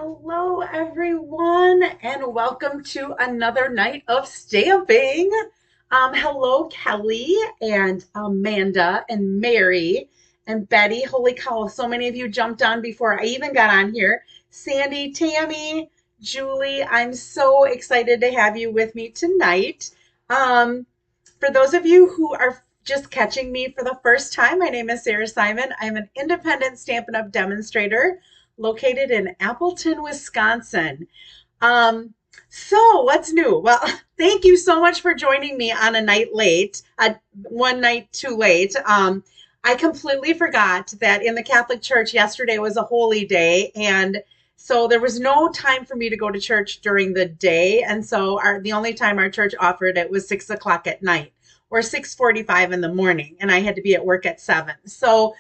Hello, everyone, and welcome to another night of stamping. Hello, Kelly and Amanda and Mary and Betty. Holy cow, so many of you jumped on before I even got on here. Sandy, Tammy, Julie, I'm so excited to have you with me tonight. Um, for those of you who are just catching me for the first time, my name is Sarah Simon. I'm an independent Stampin' Up! Demonstrator located in Appleton, Wisconsin. Um, so what's new? Well, thank you so much for joining me on a night late, one night too late. I completely forgot that in the Catholic Church yesterday was a holy day, and so there was no time for me to go to church during the day, and so the only time our church offered it was 6 o'clock at night or 6:45 in the morning, and I had to be at work at 7. So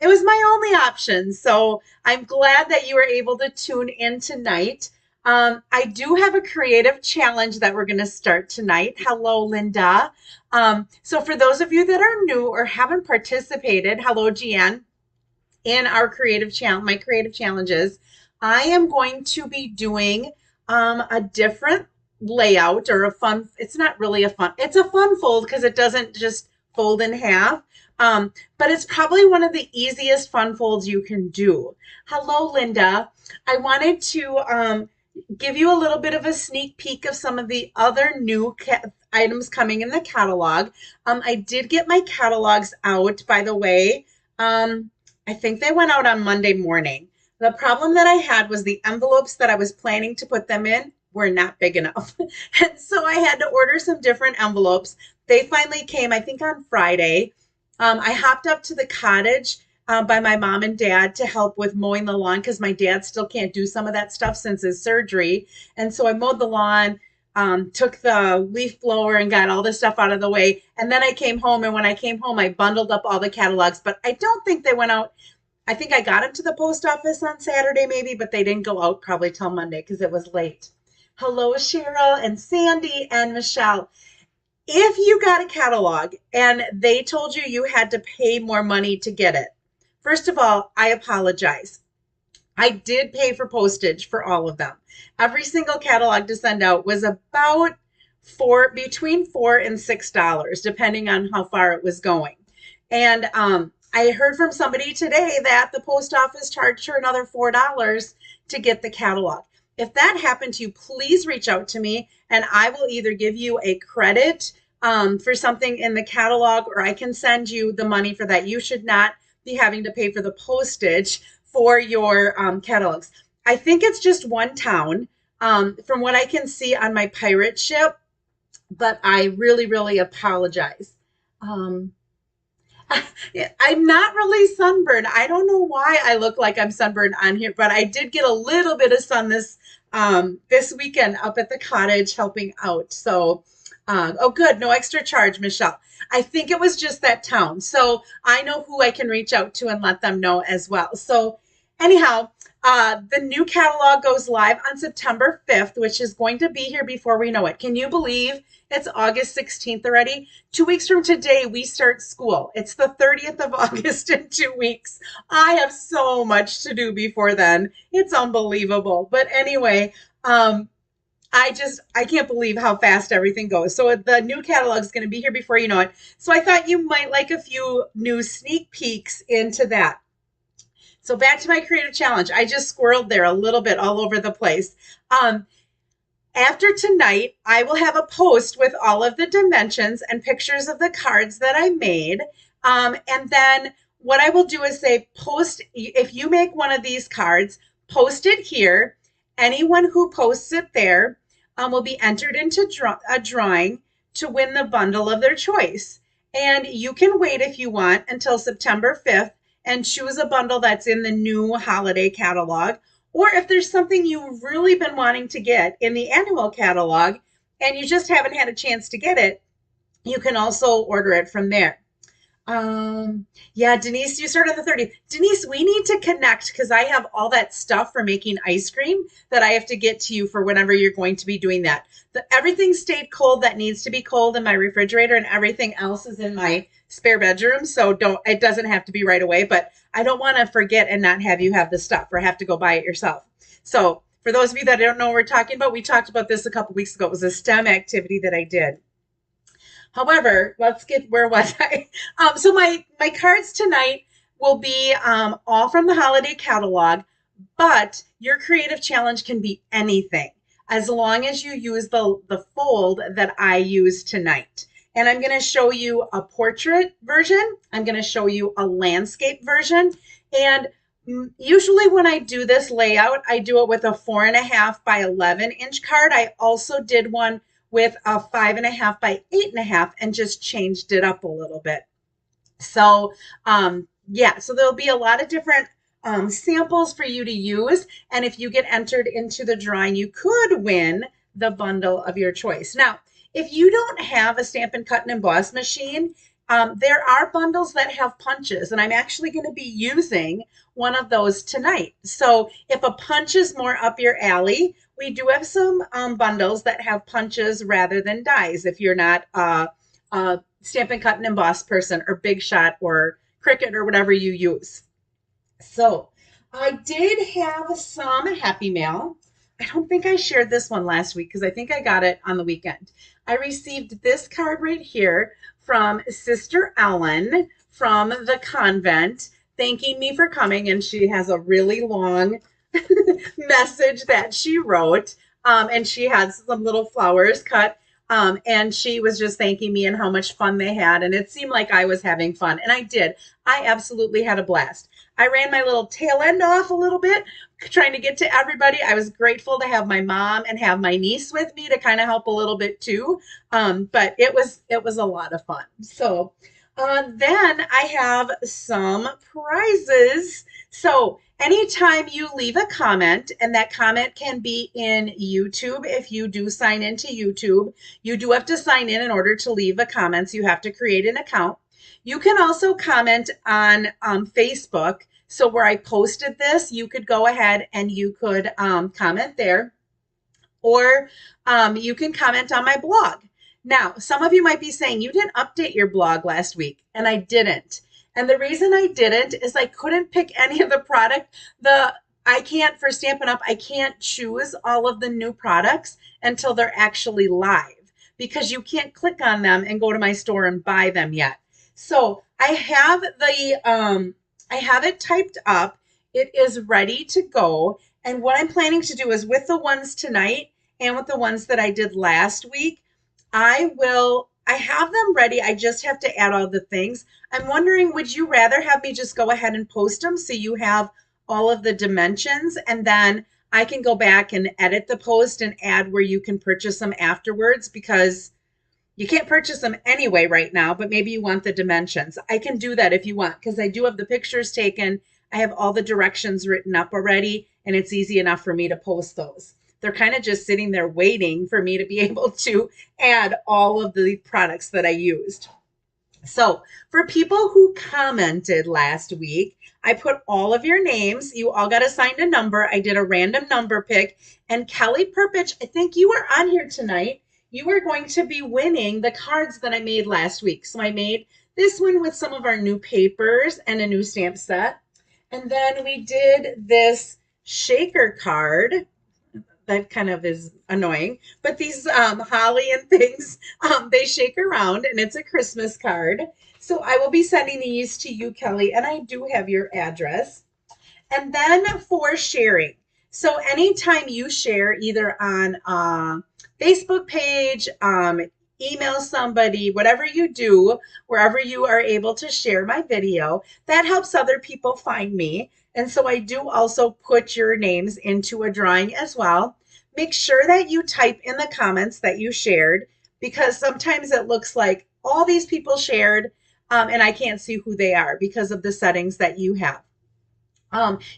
it was my only option. So I'm glad that you were able to tune in tonight. I do have a creative challenge that we're going to start tonight. Hello, Linda. So for those of you that are new or haven't participated, hello, Gian, in our creative challenge, my creative challenges, I am going to be doing a different layout or a fun, it's not really a fun, it's a fun fold because it doesn't just fold in half. But it's probably one of the easiest fun folds you can do. Hello, Linda. I wanted to give you a little bit of a sneak peek of some of the other new items coming in the catalog. I did get my catalogs out, by the way. I think they went out on Monday morning. The problem that I had was the envelopes that I was planning to put them in were not big enough. And so I had to order some different envelopes. They finally came, I think, on Friday. I hopped up to the cottage by my mom and dad to help with mowing the lawn because my dad still can't do some of that stuff since his surgery. And so I mowed the lawn, took the leaf blower and got all this stuff out of the way. And then I came home. And when I came home, I bundled up all the catalogs, but I don't think they went out. I think I got them to the post office on Saturday maybe, but they didn't go out probably till Monday because it was late. Hello, Cheryl and Sandy and Michelle. If you got a catalog and they told you you had to pay more money to get it, first of all, I apologize. I did pay for postage for all of them. Every single catalog to send out was about between $4 and $6, depending on how far it was going. And I heard from somebody today that the post office charged her another $4 to get the catalog. If that happened to you, please reach out to me and I will either give you a credit for something in the catalog or I can send you the money for that. You should not be having to pay for the postage for your catalogs. I think it's just one town from what I can see on my pirate ship, but I really, really apologize. Um, I'm not really sunburned. I don't know why I look like I'm sunburned on here, but I did get a little bit of sun this weekend up at the cottage helping out. So, oh, good, no extra charge, Michelle. I think it was just that town, so I know who I can reach out to and let them know as well. So, anyhow. The new catalog goes live on September 5th, which is going to be here before we know it. Can you believe it's August 16th already? 2 weeks from today, we start school. It's the 30th of August in 2 weeks. I have so much to do before then. It's unbelievable. But anyway, I can't believe how fast everything goes. So the new catalog is going to be here before you know it. So I thought you might like a few new sneak peeks into that. So back to my creative challenge. I just squirreled there a little bit all over the place. After tonight, I will have a post with all of the dimensions and pictures of the cards that I made. And then what I will do is say, post, if you make one of these cards, post it here. Anyone who posts it there will be entered into a drawing to win the bundle of their choice. And you can wait if you want until September 5th and choose a bundle that's in the new holiday catalog. Or if there's something you've really been wanting to get in the annual catalog and you just haven't had a chance to get it, you can also order it from there. Yeah, Denise, you start on the 30th. Denise, we need to connect because I have all that stuff for making ice cream that I have to get to you for whenever you're going to be doing that. Everything stayed cold that needs to be cold in my refrigerator and everything else is in my spare bedroom. So it doesn't have to be right away, but I don't want to forget and not have you have the stuff or have to go buy it yourself. So for those of you that don't know what we're talking about, we talked about this a couple weeks ago. It was a STEM activity that I did. However, let's get, where was I? So my cards tonight will be all from the holiday catalog, but your creative challenge can be anything as long as you use the fold that I use tonight. And I'm going to show you a portrait version. I'm going to show you a landscape version. And usually when I do this layout, I do it with a 4.5 by 11 inch card. I also did one with a 5.5 by 8.5 and just changed it up a little bit. So yeah, so there'll be a lot of different samples for you to use. And if you get entered into the drawing, you could win the bundle of your choice. Now, if you don't have a Stampin' Cut and Emboss machine, there are bundles that have punches, and I'm actually going to be using one of those tonight. So if a punch is more up your alley, we do have some bundles that have punches rather than dies if you're not a Stampin' Cut and Emboss person or Big Shot or Cricut or whatever you use. So I did have some Happy Mail. I don't think I shared this one last week because I think I got it on the weekend. I received this card right here from Sister Ellen from the convent, thanking me for coming. And she has a really long message that she wrote. And she had some little flowers cut. And she was just thanking me and how much fun they had. And it seemed like I was having fun. And I did. I absolutely had a blast. I ran my little tail end off a little bit, trying to get to everybody. I was grateful to have my mom and have my niece with me to kind of help a little bit too. But it was a lot of fun. So then I have some prizes. So anytime you leave a comment, and that comment can be in YouTube, if you do sign into YouTube, you do have to sign in order to leave a comment. So you have to create an account. You can also comment on Facebook. So where I posted this, you could go ahead and you could comment there, or you can comment on my blog. Now, some of you might be saying you didn't update your blog last week, and I didn't. And the reason I didn't is I couldn't pick any of the product. I can't, for Stampin' Up, I can't choose all of the new products until they're actually live, because you can't click on them and go to my store and buy them yet. So I have I have it typed up. It is ready to go. And what I'm planning to do is, with the ones tonight and with the ones that I did last week, I have them ready. I just have to add all the things. I'm wondering, would you rather have me just go ahead and post them so you have all of the dimensions, and then I can go back and edit the post and add where you can purchase them afterwards? Because you can't purchase them anyway right now, but maybe you want the dimensions. I can do that if you want, because I do have the pictures taken. I have all the directions written up already, and it's easy enough for me to post those. They're kind of just sitting there waiting for me to be able to add all of the products that I used. So for people who commented last week, I put all of your names. You all got assigned a number. I did a random number pick. And Kelly Perpich, I think you were on here tonight. You are going to be winning the cards that I made last week. So I made this one with some of our new papers and a new stamp set. And then we did this shaker card. That kind of is annoying, but these holly and things, they shake around, and it's a Christmas card. So I will be sending these to you, Kelly, and I do have your address. And then for sharing, so anytime you share either on a Facebook page, email somebody, whatever you do, wherever you are able to share my video, that helps other people find me. And so I do also put your names into a drawing as well. Make sure that you type in the comments that you shared, because sometimes it looks like all these people shared, and I can't see who they are because of the settings that you have.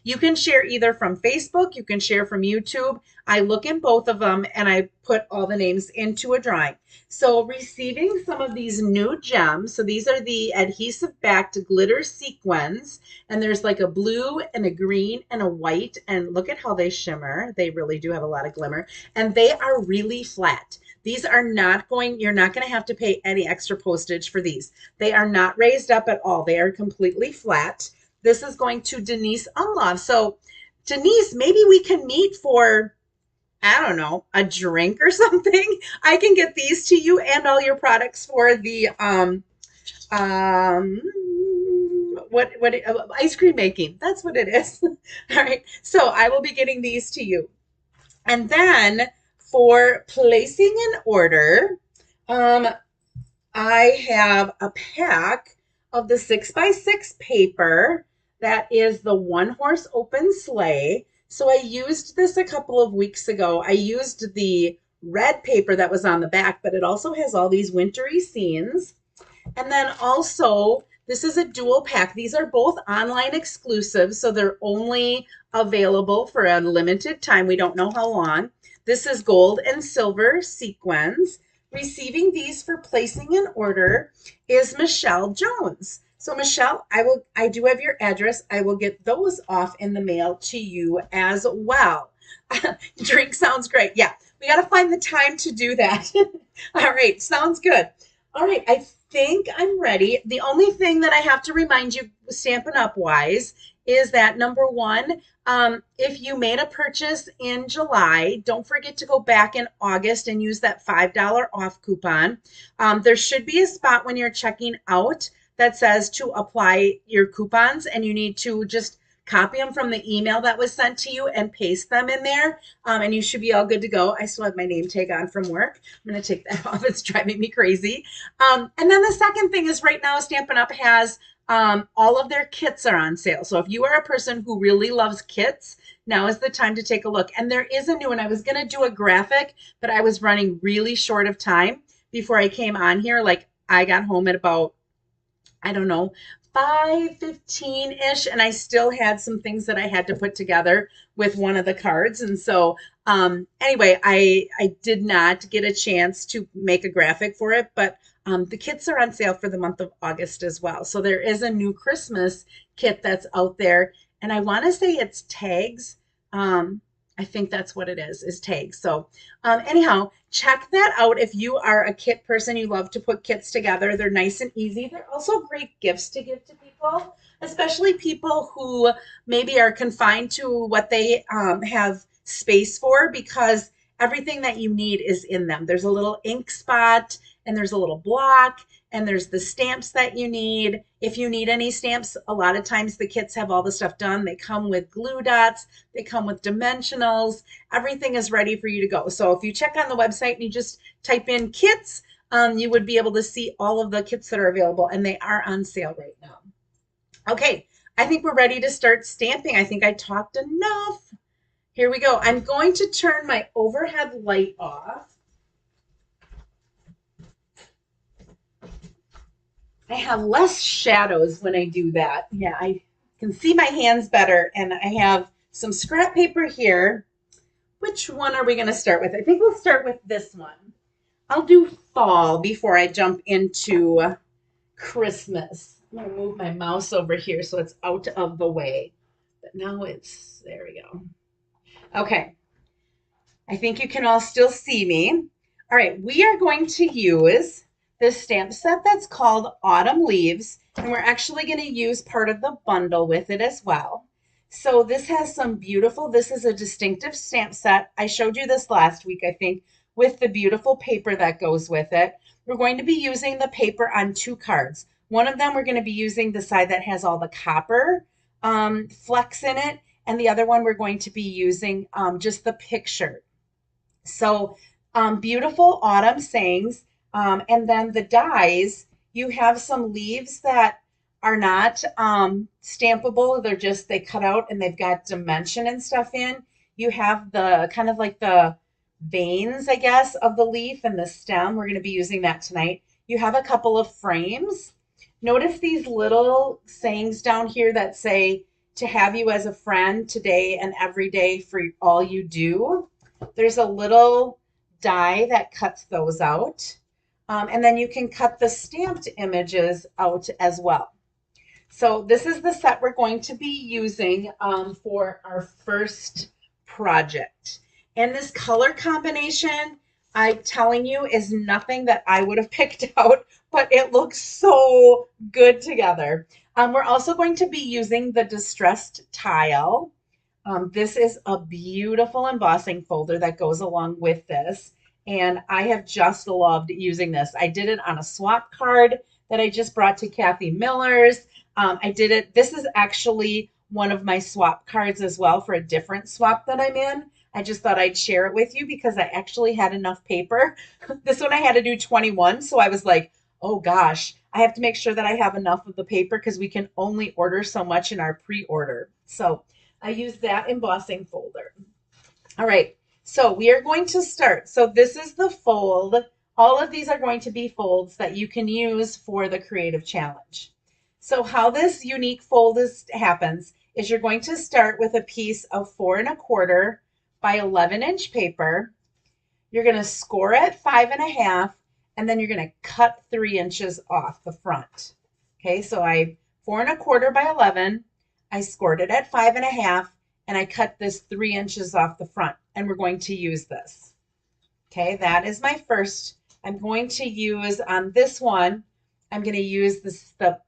You can share either from Facebook, you can share from YouTube. I look in both of them and I put all the names into a drawing. So receiving some of these new gems. So these are the adhesive backed glitter sequins, and there's like a blue and a green and a white, and look at how they shimmer. They really do have a lot of glimmer, and they are really flat. These are not you're not going to have to pay any extra postage for these. They are not raised up at all. They are completely flat. This is going to Denise Unlove. So Denise, maybe we can meet for, I don't know, a drink or something. I can get these to you and all your products for the um what ice cream making. That's what it is. All right. So I will be getting these to you. And then for placing an order, um I have a pack of the 6x6 paper that is the one horse open sleigh. So I used this a couple of weeks ago. I used the red paper that was on the back, but it also has all these wintry scenes. And then also, this is a dual pack. These are both online exclusives, so they're only available for a limited time. We don't know how long. This is gold and silver sequins. Receiving these for placing an order is Michelle Jones. So Michelle, I do have your address. I will get those off in the mail to you as well. Drink sounds great. Yeah, we got to find the time to do that. All right, sounds good. All right, I think I'm ready. The only thing that I have to remind you, Stampin' Up! Wise, is that number one, if you made a purchase in July, don't forget to go back in August and use that $5 off coupon. There should be a spot when you're checking out that says to apply your coupons, and you need to just copy them from the email that was sent to you and paste them in there. And you should be all good to go. I still have my name tag on from work. I'm going to take that off. It's driving me crazy. And then the second thing is right now, Stampin' Up! Has all of their kits are on sale. So if you are a person who really loves kits, now is the time to take a look. And there is a new one. I was going to do a graphic, but I was running really short of time before I came on here. Like I got home at about, I don't know, 5:15-ish, and I still had some things that I had to put together with one of the cards. And so anyway, I did not get a chance to make a graphic for it, but the kits are on sale for the month of August as well. So there is a new Christmas kit that's out there, and I want to say it's tags. I think that's what it is tags. So anyhow, check that out if you are a kit person. You love to put kits together. They're nice and easy. They're also great gifts to give to people, especially people who maybe are confined to what they have space for, because everything that you need is in them. There's a little ink spot, and there's a little block, and there's the stamps that you need. If you need any stamps, a lot of times the kits have all the stuff done. They come with glue dots, they come with dimensionals. Everything is ready for you to go. So if you check on the website and you just type in kits, you would be able to see all of the kits that are available, and they are on sale right now. Okay, I think we're ready to start stamping. I think I talked enough. Here we go. I'm going to turn my overhead light off. I have less shadows when I do that. Yeah, I can see my hands better, and I have some scrap paper here. Which one are we going to start with? I think we'll start with this one. I'll do fall before I jump into Christmas. I'm going to move my mouse over here so it's out of the way. But now it's, there we go. Okay. I think you can all still see me. All right, we are going to use this stamp set that's called Autumn Leaves, and we're actually going to use part of the bundle with it as well. So this has some beautiful, this is a distinctive stamp set. I showed you this last week, I think, with the beautiful paper that goes with it. We're going to be using the paper on two cards. One of them, we're going to be using the side that has all the copper flecks in it, and the other one we're going to be using just the picture. So beautiful autumn sayings. And then the dies, you have some leaves that are not stampable. They're just, they cut out and they've got dimension and stuff in. You have the kind of like the veins, I guess, of the leaf and the stem. We're going to be using that tonight. You have a couple of frames. Notice these little sayings down here that say, to have you as a friend today and every day for all you do. There's a little die that cuts those out. And then you can cut the stamped images out as well. So this is the set we're going to be using for our first project. And this color combination, I'm telling you, is nothing that I would have picked out, but it looks so good together. We're also going to be using the distressed tile. This is a beautiful embossing folder that goes along with this. And I have just loved using this. I did it on a swap card that I just brought to Kathy Miller's. I did it. This is actually one of my swap cards as well for a different swap that I'm in. I just thought I'd share it with you because I actually had enough paper. This one I had to do 21. So I was like, oh gosh, I have to make sure that I have enough of the paper because we can only order so much in our pre order. So I use that embossing folder. All right, so we are going to start. So this is the fold. All of these are going to be folds that you can use for the creative challenge. So how this unique fold happens is you're going to start with a piece of 4 1/4 by 11-inch paper. You're going to score at 5 1/2, and then you're going to cut 3 inches off the front. Okay, so I 4 1/4 by 11. I scored it at 5 1/2, and I cut this 3 inches off the front, and we're going to use this. Okay, that is my first. I'm going to use on this one, I'm going to use the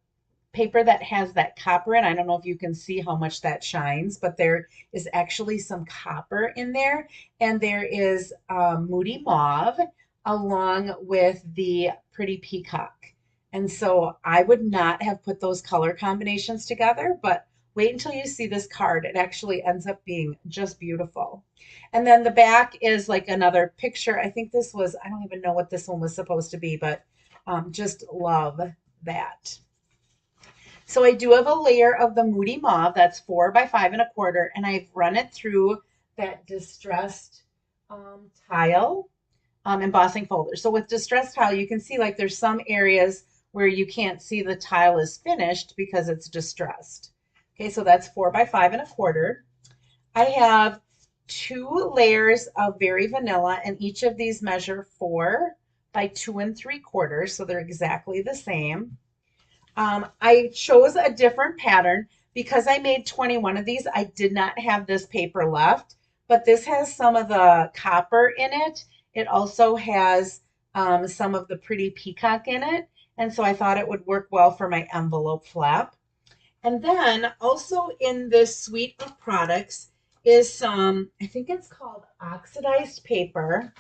paper that has that copper in. I don't know if you can see how much that shines, but there is actually some copper in there, and there is Moody Mauve along with the Pretty Peacock. And so I would not have put those color combinations together, but wait until you see this card. It actually ends up being just beautiful. And then the back is like another picture. I think this was, I don't even know what this one was supposed to be, but just love that. So I do have a layer of the Moody Mauve that's 4 by 5 1/4, and I've run it through that distressed tile embossing folder. So with distressed tile, you can see like there's some areas where you can't see the tile is finished because it's distressed. Okay, so that's 4 by 5 1/4. I have 2 layers of Very Vanilla, and each of these measure 4 by 2 3/4, so they're exactly the same. I chose a different pattern because I made 21 of these. I did not have this paper left, but this has some of the copper in it. It also has some of the Pretty Peacock in it. And so I thought it would work well for my envelope flap. And then also in this suite of products is some, I think it's called oxidized paper.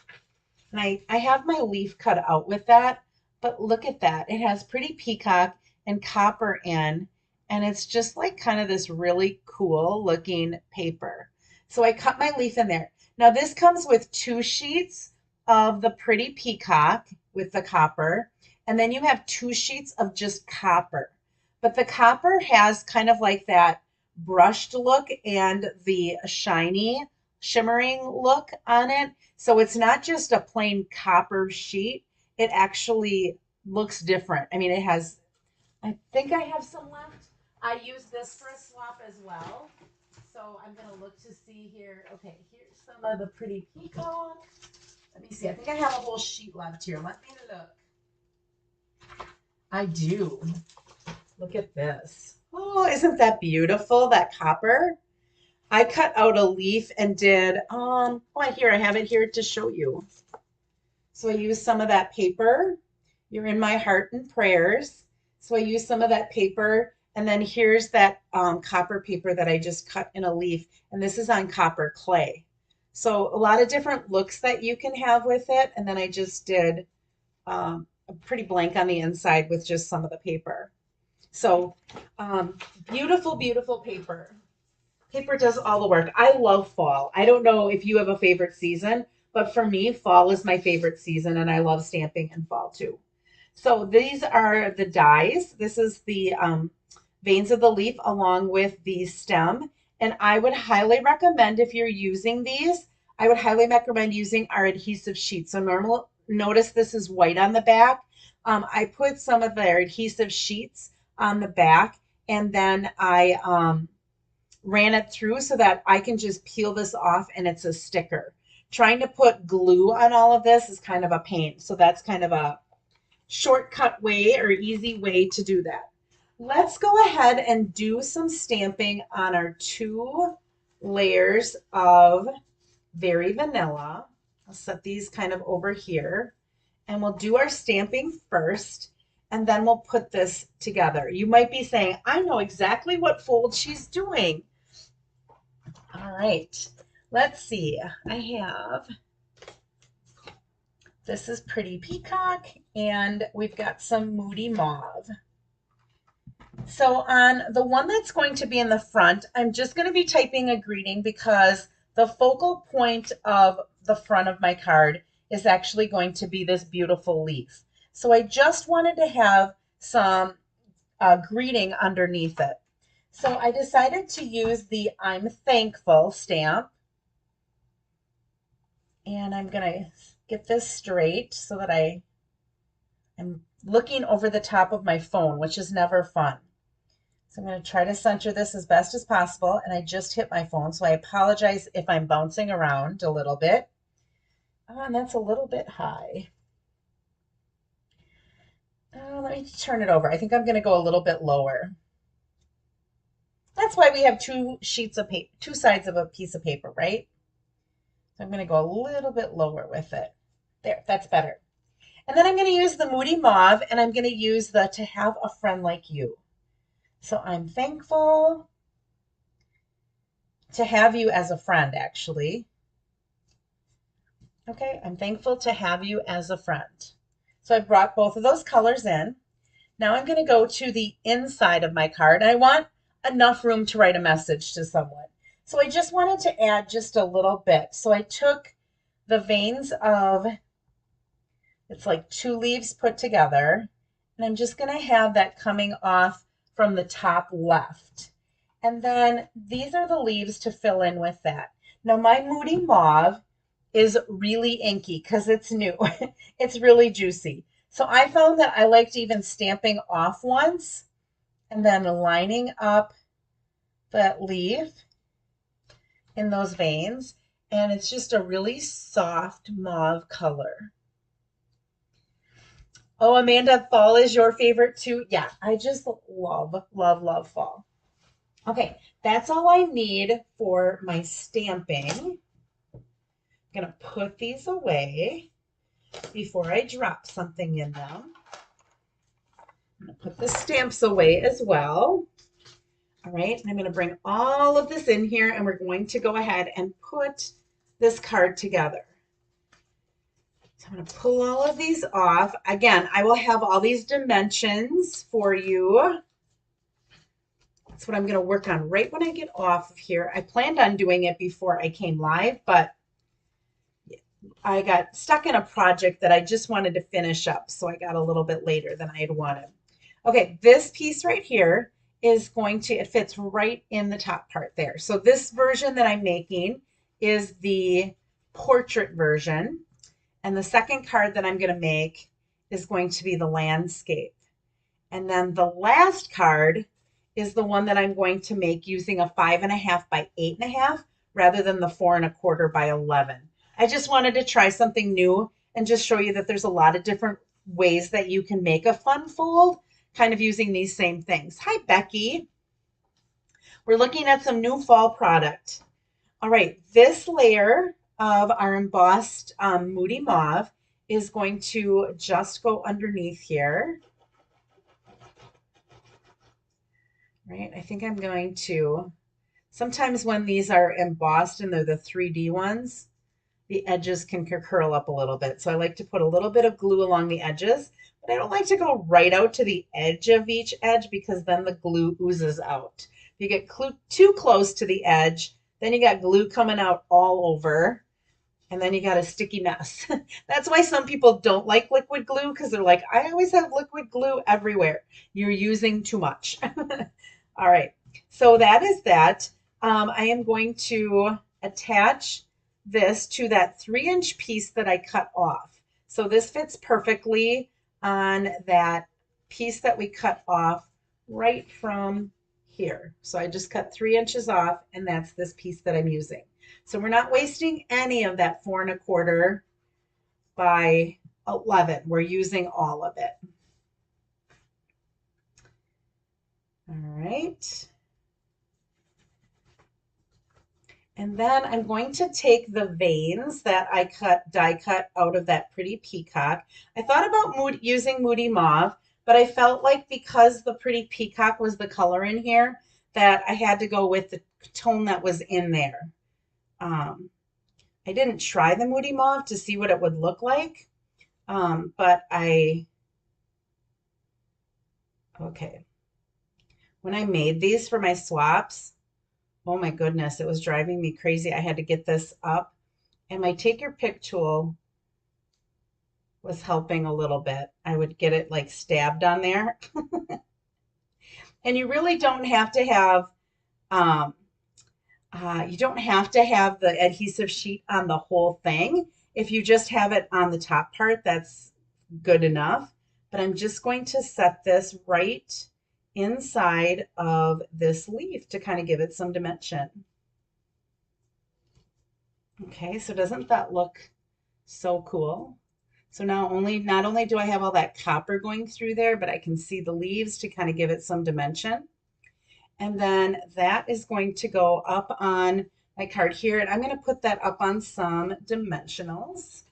And I have my leaf cut out with that, but look at that. It has Pretty Peacock and copper in, and it's just like kind of this really cool looking paper. So I cut my leaf in there. Now this comes with 2 sheets of the Pretty Peacock with the copper, and then you have 2 sheets of just copper. But the copper has kind of like that brushed look and the shiny, shimmering look on it. So it's not just a plain copper sheet. It actually looks different. I mean, it has, I think I have some left. I use this for a swap as well. So I'm going to look to see here. Okay, here's some of the Pretty Peacock. Let me see. I think I have a whole sheet left here. Let me look. I do. Look at this. Oh, isn't that beautiful, that copper? I cut out a leaf and did, oh, here, I have it here to show you. So I used some of that paper. You're in my heart and prayers. So I used some of that paper, and then here's that copper paper that I just cut in a leaf, and this is on copper clay. So a lot of different looks that you can have with it, and then I just did a pretty blank on the inside with just some of the paper. So beautiful, beautiful paper. Paper does all the work. I love fall. I don't know if you have a favorite season, but for me, fall is my favorite season, and I love stamping in fall too. So these are the dies. This is the veins of the leaf along with the stem. And I would highly recommend if you're using these, I would highly recommend using our adhesive sheet. So normal, notice this is white on the back. I put some of their adhesive sheets on the back, and then I ran it through so that I can just peel this off and it's a sticker. Trying to put glue on all of this is kind of a pain. So that's kind of a shortcut way or easy way to do that. Let's go ahead and do some stamping on our 2 layers of Very Vanilla. I'll set these kind of over here, and we'll do our stamping first, and then we'll put this together. You might be saying, I know exactly what fold she's doing. All right, let's see. I have, this is Pretty Peacock, and we've got some Moody Mauve. So on the one that's going to be in the front, I'm just going to be typing a greeting because the focal point of the front of my card is actually going to be this beautiful leaf. So I just wanted to have some greeting underneath it. So I decided to use the I'm thankful stamp. And I'm going to get this straight so that I'm looking over the top of my phone, which is never fun. So I'm going to try to center this as best as possible, and I just hit my phone, so I apologize if I'm bouncing around a little bit. Oh, and that's a little bit high. Let me turn it over. I think I'm going to go a little bit lower. That's why we have two sheets of paper, two sides of a piece of paper, right? So I'm going to go a little bit lower with it. There, that's better. And then I'm going to use the Moody Mauve, and I'm going to use the To Have a Friend Like You. So I'm thankful to have you as a friend, actually. Okay, I'm thankful to have you as a friend. So I brought both of those colors in. Now I'm going to go to the inside of my card, and I want enough room to write a message to someone. So I just wanted to add just a little bit. So I took the veins of, it's like 2 leaves put together, and I'm just going to have that coming off from the top left. And then these are the leaves to fill in with that. Now my Moody Mauve is really inky because it's new. It's really juicy. So I found that I liked even stamping off once and then lining up that leaf in those veins. And it's just a really soft mauve color. Oh, Amanda, fall is your favorite too? Yeah, I just love, love, love fall. Okay, that's all I need for my stamping. I'm going to put these away before I drop something in them. I'm going to put the stamps away as well. All right, and I'm going to bring all of this in here, and we're going to go ahead and put this card together. So I'm going to pull all of these off. Again, I will have all these dimensions for you. That's what I'm going to work on right when I get off of here. I planned on doing it before I came live, but I got stuck in a project that I just wanted to finish up, so I got a little bit later than I had wanted. Okay, this piece right here is going to, it fits right in the top part there. So this version that I'm making is the portrait version. And the second card that I'm going to make is going to be the landscape. And then the last card is the one that I'm going to make using a 5.5 by 8.5 rather than the 4.25 by 11. I just wanted to try something new and just show you that there's a lot of different ways that you can make a fun fold, kind of using these same things. Hi, Becky. We're looking at some new fall product. All right, this layer of our embossed Moody Mauve is going to just go underneath here. Right, I think I'm going to, sometimes when these are embossed and they're the 3D ones, the edges can curl up a little bit. So I like to put a little bit of glue along the edges, but I don't like to go right out to the edge of each edge because then the glue oozes out. If you get too close to the edge, then you got glue coming out all over, and then you got a sticky mess. That's why some people don't like liquid glue, because they're like, I always have liquid glue everywhere. You're using too much. All right, so that is that. I am going to attach this to that 3-inch piece that I cut off. So this fits perfectly on that piece that we cut off right from here. So I just cut 3 inches off, and that's this piece that I'm using. So we're not wasting any of that 4.25 by 11. We're using all of it. All right. And then I'm going to take the veins that I die cut out of that Pretty Peacock. I thought about using Moody Mauve, but I felt like because the Pretty Peacock was the color in here, that I had to go with the tone that was in there. I didn't try the Moody Mauve to see what it would look like, but okay. When I made these for my swaps, oh my goodness, it was driving me crazy. I had to get this up, and my Take Your Pick tool was helping a little bit. I would get it like stabbed on there. And you really don't have to have um, you don't have to have the adhesive sheet on the whole thing. If you just have it on the top part, that's good enough. But I'm just going to set this right inside of this leaf to kind of give it some dimension. Okay, so doesn't that look so cool? So now not only do I have all that copper going through there, but I can see the leaves to kind of give it some dimension. And then that is going to go up on my card here, and I'm going to put that up on some dimensionals.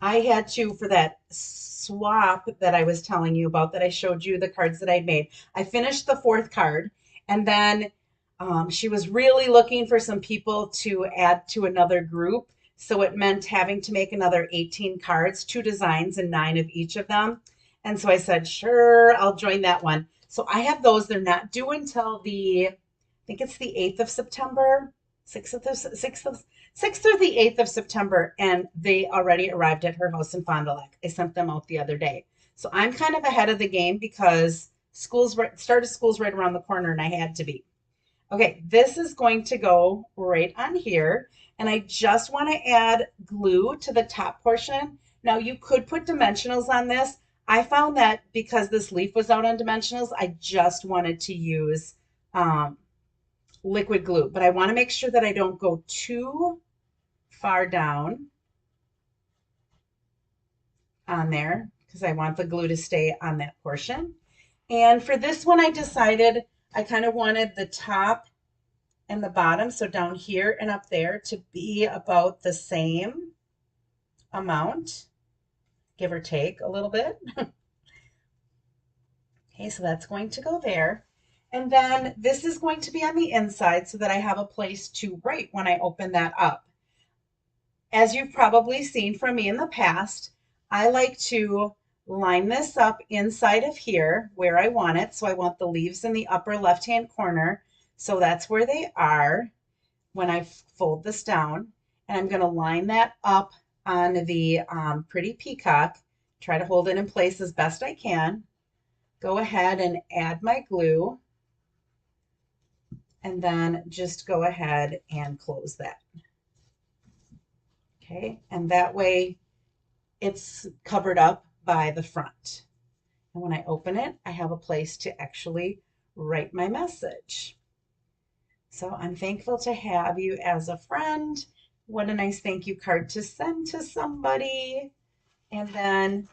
I had to, for that swap that I was telling you about, that I showed you the cards that I'd made, I finished the fourth card, and then she was really looking for some people to add to another group. So it meant having to make another 18 cards, 2 designs and 9 of each of them. And so I said, sure, I'll join that one. So I have those. They're not due until I think it's the 8th of September, 6th or the 8th of September. And they already arrived at her house in Fond du Lac. I sent them out the other day. So I'm kind of ahead of the game because start of school's right around the corner, and I had to be. Okay, this is going to go right on here, and I just want to add glue to the top portion. Now you could put dimensionals on this. I found that because this leaf was out on dimensionals, I just wanted to use liquid glue, but I want to make sure that I don't go too far down on there because I want the glue to stay on that portion. And for this one, I decided I kind of wanted the top and the bottom, so down here and up there, to be about the same amount, give or take a little bit. Okay, so that's going to go there. And then this is going to be on the inside so that I have a place to write when I open that up. As you've probably seen from me in the past, I like to line this up inside of here where I want it. So I want the leaves in the upper left-hand corner. So that's where they are when I fold this down. And I'm going to line that up on the pretty peacock. Try to hold it in place as best I can. Go ahead and add my glue. And then just go ahead and close that. Okay, and that way it's covered up by the front. And when I open it, I have a place to actually write my message. So I'm thankful to have you as a friend. What a nice thank you card to send to somebody. And then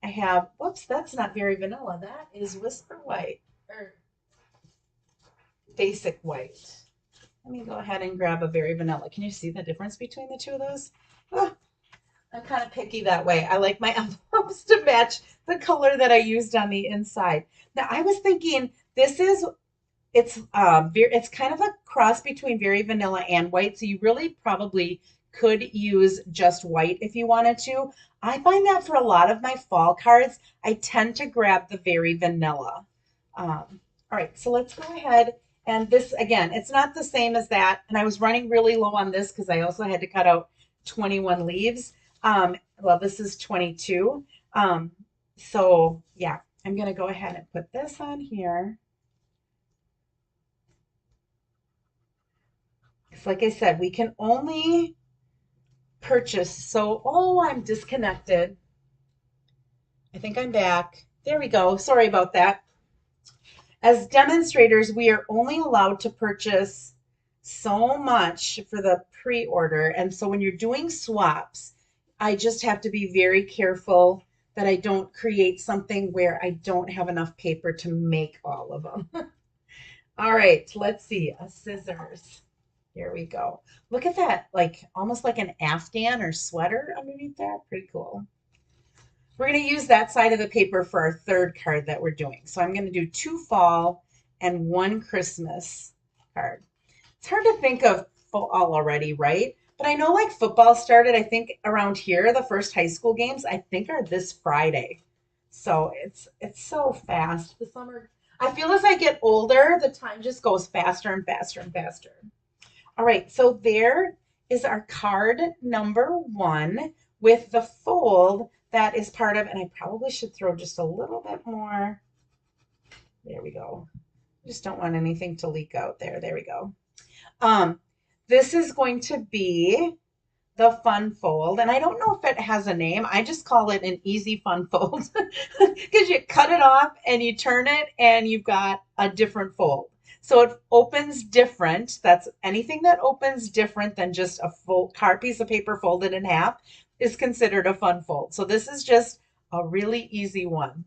I have, whoops, that's not Very Vanilla. That is Whisper White, or Basic White. Let me go ahead and grab a Very Vanilla. Can you see the difference between the two of those? Oh, I'm kind of picky that way. I like my envelopes to match the color that I used on the inside. Now I was thinking it's kind of a cross between Very Vanilla and white, so you really probably could use just white if you wanted to. I find that for a lot of my fall cards, I tend to grab the Very Vanilla. All right, so let's go ahead. And this, again, it's not the same as that. And I was running really low on this because I also had to cut out 21 leaves. Well, this is 22. So yeah, I'm going to go ahead and put this on here. Because like I said, we can only purchase. So, oh, I'm disconnected. I think I'm back. There we go. Sorry about that. As demonstrators, we are only allowed to purchase so much for the pre-order. And so when you're doing swaps, I just have to be very careful that I don't create something where I don't have enough paper to make all of them. All right, let's see. A scissors. Here we go. Look at that, like almost like an Afghan or sweater underneath that. Pretty cool. We're going to use that side of the paper for our third card that we're doing. So I'm going to do 2 fall and 1 Christmas card. It's hard to think of fall already, right? But I know like football started, I think around here, the first high school games, I think are this Friday. So it's so fast. The summer, I feel as I get older, the time just goes faster and faster and faster. All right, so there is our card number 1 with the fold that is part of, and I probably should throw just a little bit more. There we go. Just don't want anything to leak out there. There we go. Um, this is going to be the fun fold, and I don't know if it has a name. I just call it an easy fun fold because you cut it off and you turn it and you've got a different fold. So it opens different. That's anything that opens different than just a full card piece of paper folded in half is considered a fun fold. So this is just a really easy one.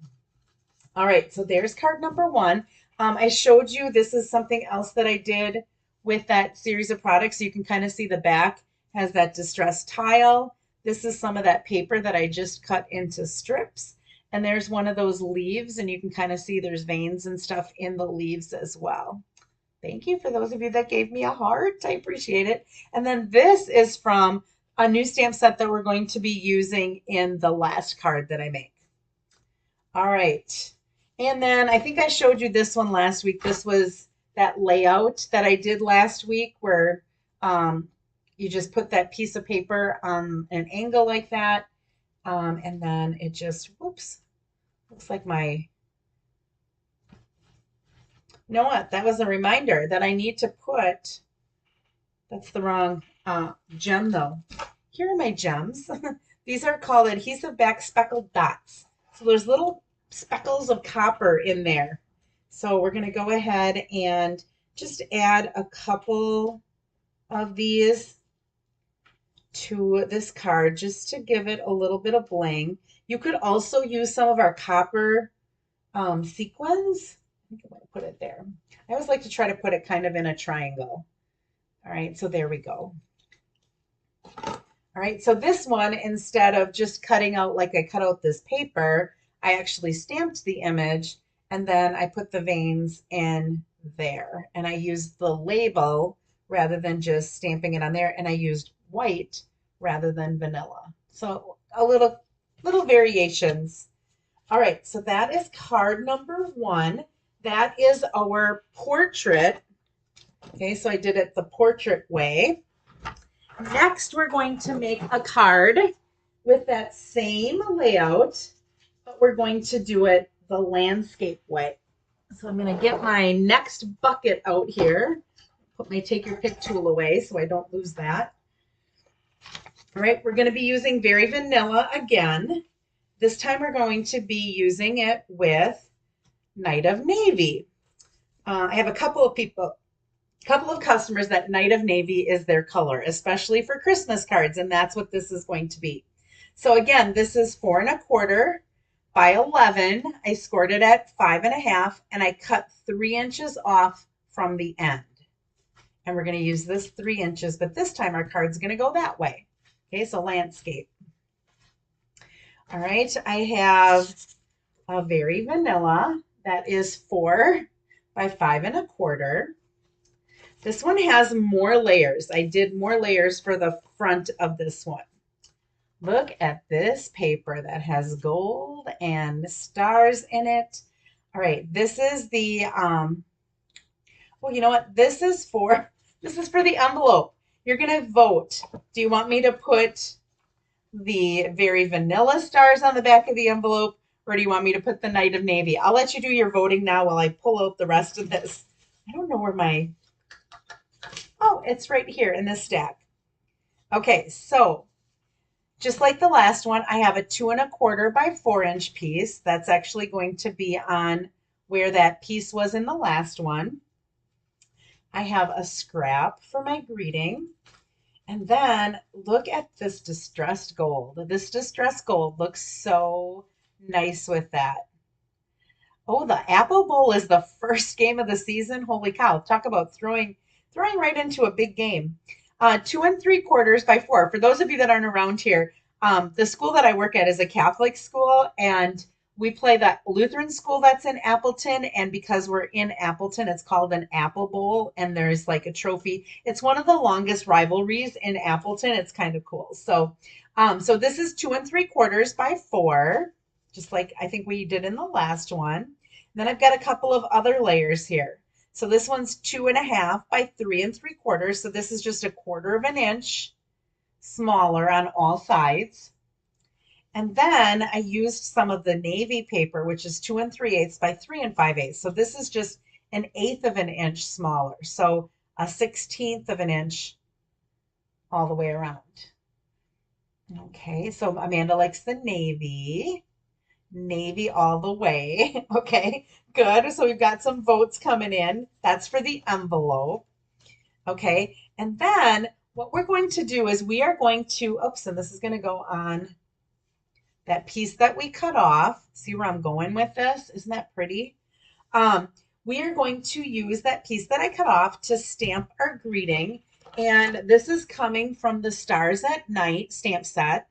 All right, so there's card number 1. I showed you this is something else that I did with that series of products. So you can kind of see the back has that distressed tile. This is some of that paper that I just cut into strips. And there's one of those leaves, and you can kind of see there's veins and stuff in the leaves as well. Thank you for those of you that gave me a heart. I appreciate it. And then this is from a new stamp set that we're going to be using in the last card that I make. All right. And then I think I showed you this one last week. This was that layout that I did last week where you just put that piece of paper on an angle like that. And then it just, whoops, looks like my, you know what? That was a reminder that I need to put, that's the wrong gem though. Here are my gems. These are called adhesive back speckled dots. So there's little speckles of copper in there. So we're going to go ahead and just add a couple of these to this card just to give it a little bit of bling. You could also use some of our copper sequins. I think I'm going to put it there. I always like to try to put it kind of in a triangle. All right, so there we go. All right, so this one, instead of just cutting out like I cut out this paper, I actually stamped the image and then I put the veins in there. And I used the label rather than just stamping it on there. And I used white rather than vanilla. So a little variations. All right, so that is card number 1. That is our portrait. Okay, so I did it the portrait way. Next, we're going to make a card with that same layout, but we're going to do it the landscape way. So I'm going to get my next bucket out here, put my take your pick tool away so I don't lose that. All right, we're going to be using Very Vanilla again. This time we're going to be using it with Night of Navy. I have a couple of customers that Night of Navy is their color, especially for Christmas cards, and that's what this is going to be. So again, this is 4 1/4 by 11. I scored it at 5 1/2, and I cut 3 inches off from the end. And we're going to use this 3 inches, but this time our card's going to go that way. Okay, so landscape. All right, I have a Very Vanilla that is 4 by 5 1/4. This one has more layers. I did more layers for the front of this one. Look at this paper that has gold and stars in it. All right, this is the, well, you know what? This is for the envelope. You're going to vote. Do you want me to put the Very Vanilla stars on the back of the envelope, or do you want me to put the Night of Navy? I'll let you do your voting now while I pull out the rest of this. I don't know where my, oh, it's right here in this stack. Okay, so just like the last one, I have a 2 1/4 by 4 inch piece. That's actually going to be on where that piece was in the last one. I have a scrap for my greeting. And then look at this distressed gold. This distressed gold looks so nice with that. Oh, the Apple Bowl is the first game of the season. Holy cow. Talk about throwing right into a big game. 2 3/4 by 4. For those of you that aren't around here, The school that I work at is a Catholic school, and we play the Lutheran school that's in Appleton. And because we're in Appleton, it's called an Apple Bowl, and there's like a trophy. It's one of the longest rivalries in Appleton. It's kind of cool. So this is 2 3/4 by 4, just like I think we did in the last one. And then I've got a couple of other layers here. So this one's 2 1/2 by 3 3/4. So this is just a 1/4 inch smaller on all sides. And then I used some of the navy paper, which is 2 3/8 by 3 5/8. So this is just an 1/8 of an inch smaller. So a 1/16 of an inch all the way around. Okay, so Amanda likes the navy. Navy all the way. Okay, good. So we've got some votes coming in. That's for the envelope. Okay, and then what we're going to do is we are going to, oops, and this is going to go on that piece that we cut off. See where I'm going with this? Isn't that pretty? We are going to use that piece that I cut off to stamp our greeting. And this is coming from the Stars at Night stamp set.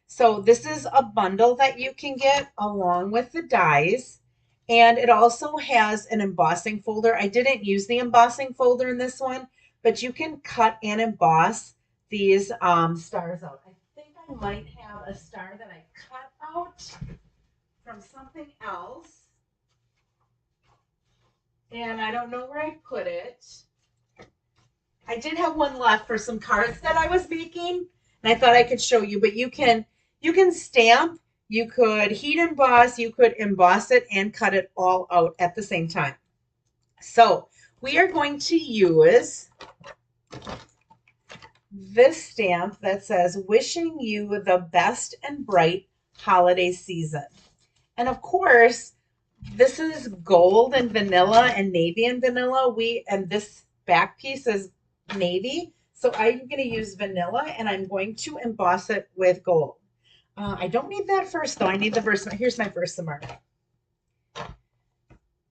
So this is a bundle that you can get along with the dies. And it also has an embossing folder. I didn't use the embossing folder in this one, but you can cut and emboss these stars out. I think I might have a star that I cut out from something else. And I don't know where I put it. I did have one left for some cards that I was making, and I thought I could show you, but you can stamp, you could heat emboss, you could emboss it and cut it all out at the same time. So we are going to use this stamp that says, wishing you the best and bright holiday season. And of course, this is gold and vanilla and navy and vanilla. And this back piece is navy. So I'm going to use vanilla and I'm going to emboss it with gold. I don't need that first though. I need the Versamark. Here's my Versamark.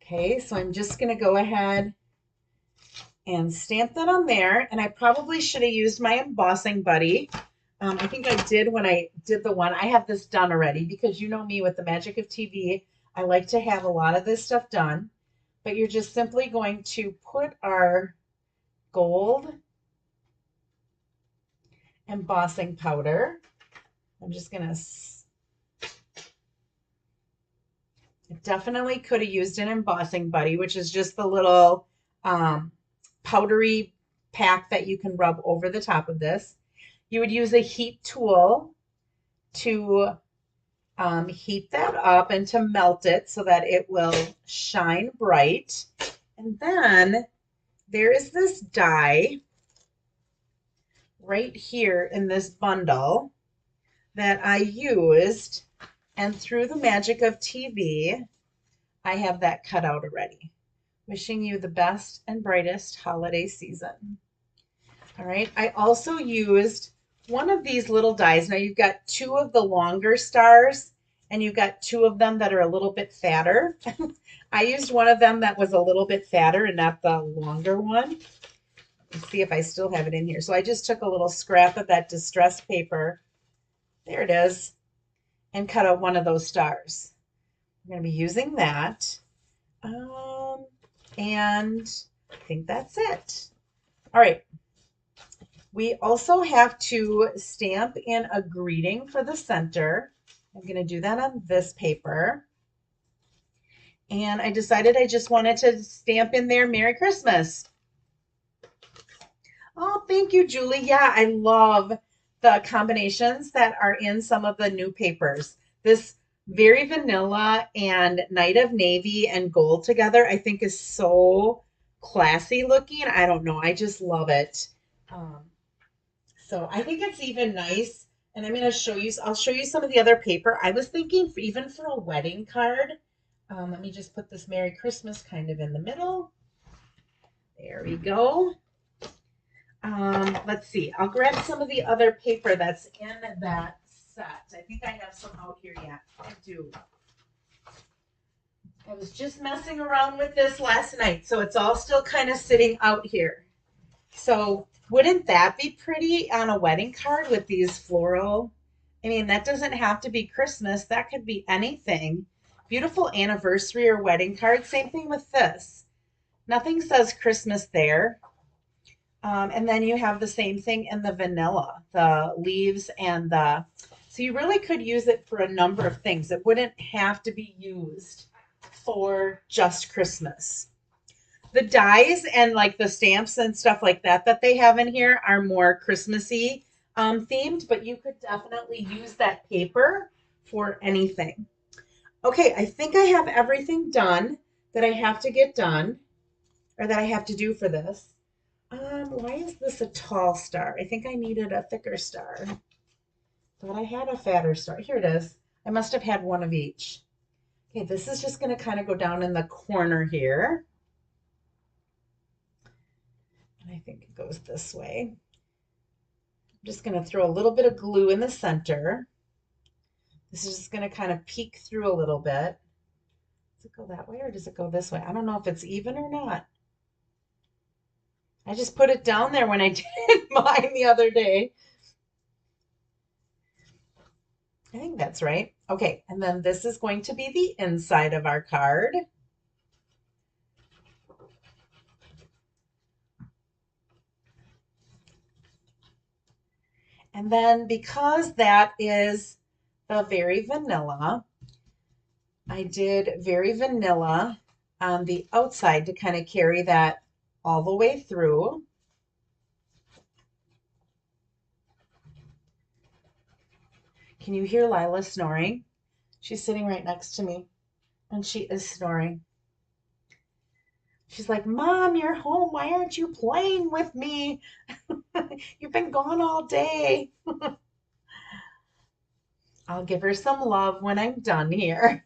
Okay, so I'm just going to go ahead and stamp that on there. And I probably should have used my embossing buddy. I think I did when I did the one. I have this done already because you know me with the magic of TV. I like to have a lot of this stuff done. But you're just simply going to put our gold embossing powder. I'm just going to, definitely could have used an embossing buddy, which is just the little powdery pack that you can rub over the top of this. You would use a heat tool to heat that up and to melt it so that it will shine bright. And then there is this die right here in this bundle that I used, and through the magic of TV, I have that cut out already. Wishing you the best and brightest holiday season. All right, I also used one of these little dies. Now you've got two of the longer stars and you've got two of them that are a little bit fatter. I used one of them that was a little bit fatter and not the longer one. Let's see if I still have it in here. So I just took a little scrap of that distressed paper. There it is. And cut out one of those stars. I'm going to be using that. And I think that's it. All right. We also have to stamp in a greeting for the center. I'm going to do that on this paper. And I decided I just wanted to stamp in there Merry Christmas. Oh, thank you, Julie. Yeah, I love the combinations that are in some of the new papers. This very vanilla and Night of Navy and gold together, I think is so classy looking. I don't know. I just love it. So I think it's even nice. And I'm going to show you, I'll show you some of the other paper. I was thinking even for a wedding card. Let me just put this Merry Christmas kind of in the middle. There we go. Let's see. I'll grab some of the other paper that's in that set. I think I have some out here yet. I do. I was just messing around with this last night, so it's all still kind of sitting out here. So wouldn't that be pretty on a wedding card with these floral I mean, that doesn't have to be Christmas. That could be anything. Beautiful anniversary or wedding card. Same thing with this. Nothing says Christmas there. And then you have the same thing in the vanilla, the leaves and so you really could use it for a number of things. It wouldn't have to be used for just Christmas. The dies and like the stamps and stuff like that that they have in here are more Christmassy themed, but you could definitely use that paper for anything. Okay, I think I have everything done that I have to get done or that I have to do for this. Why is this a tall star? I think I needed a thicker star. Thought I had a fatter star. Here it is. I must have had one of each. Okay, this is just going to kind of go down in the corner here. And I think it goes this way. I'm just going to throw a little bit of glue in the center. This is just going to kind of peek through a little bit. Does it go that way or does it go this way? I don't know if it's even or not. I just put it down there when I did mine the other day. I think that's right. Okay, and then this is going to be the inside of our card. And then because that is the very vanilla, I did very vanilla on the outside to kind of carry that all the way through. Can you hear Lila snoring? She's sitting right next to me and she is snoring. She's like, Mom, you're home. Why aren't you playing with me? You've been gone all day. I'll give her some love when I'm done here.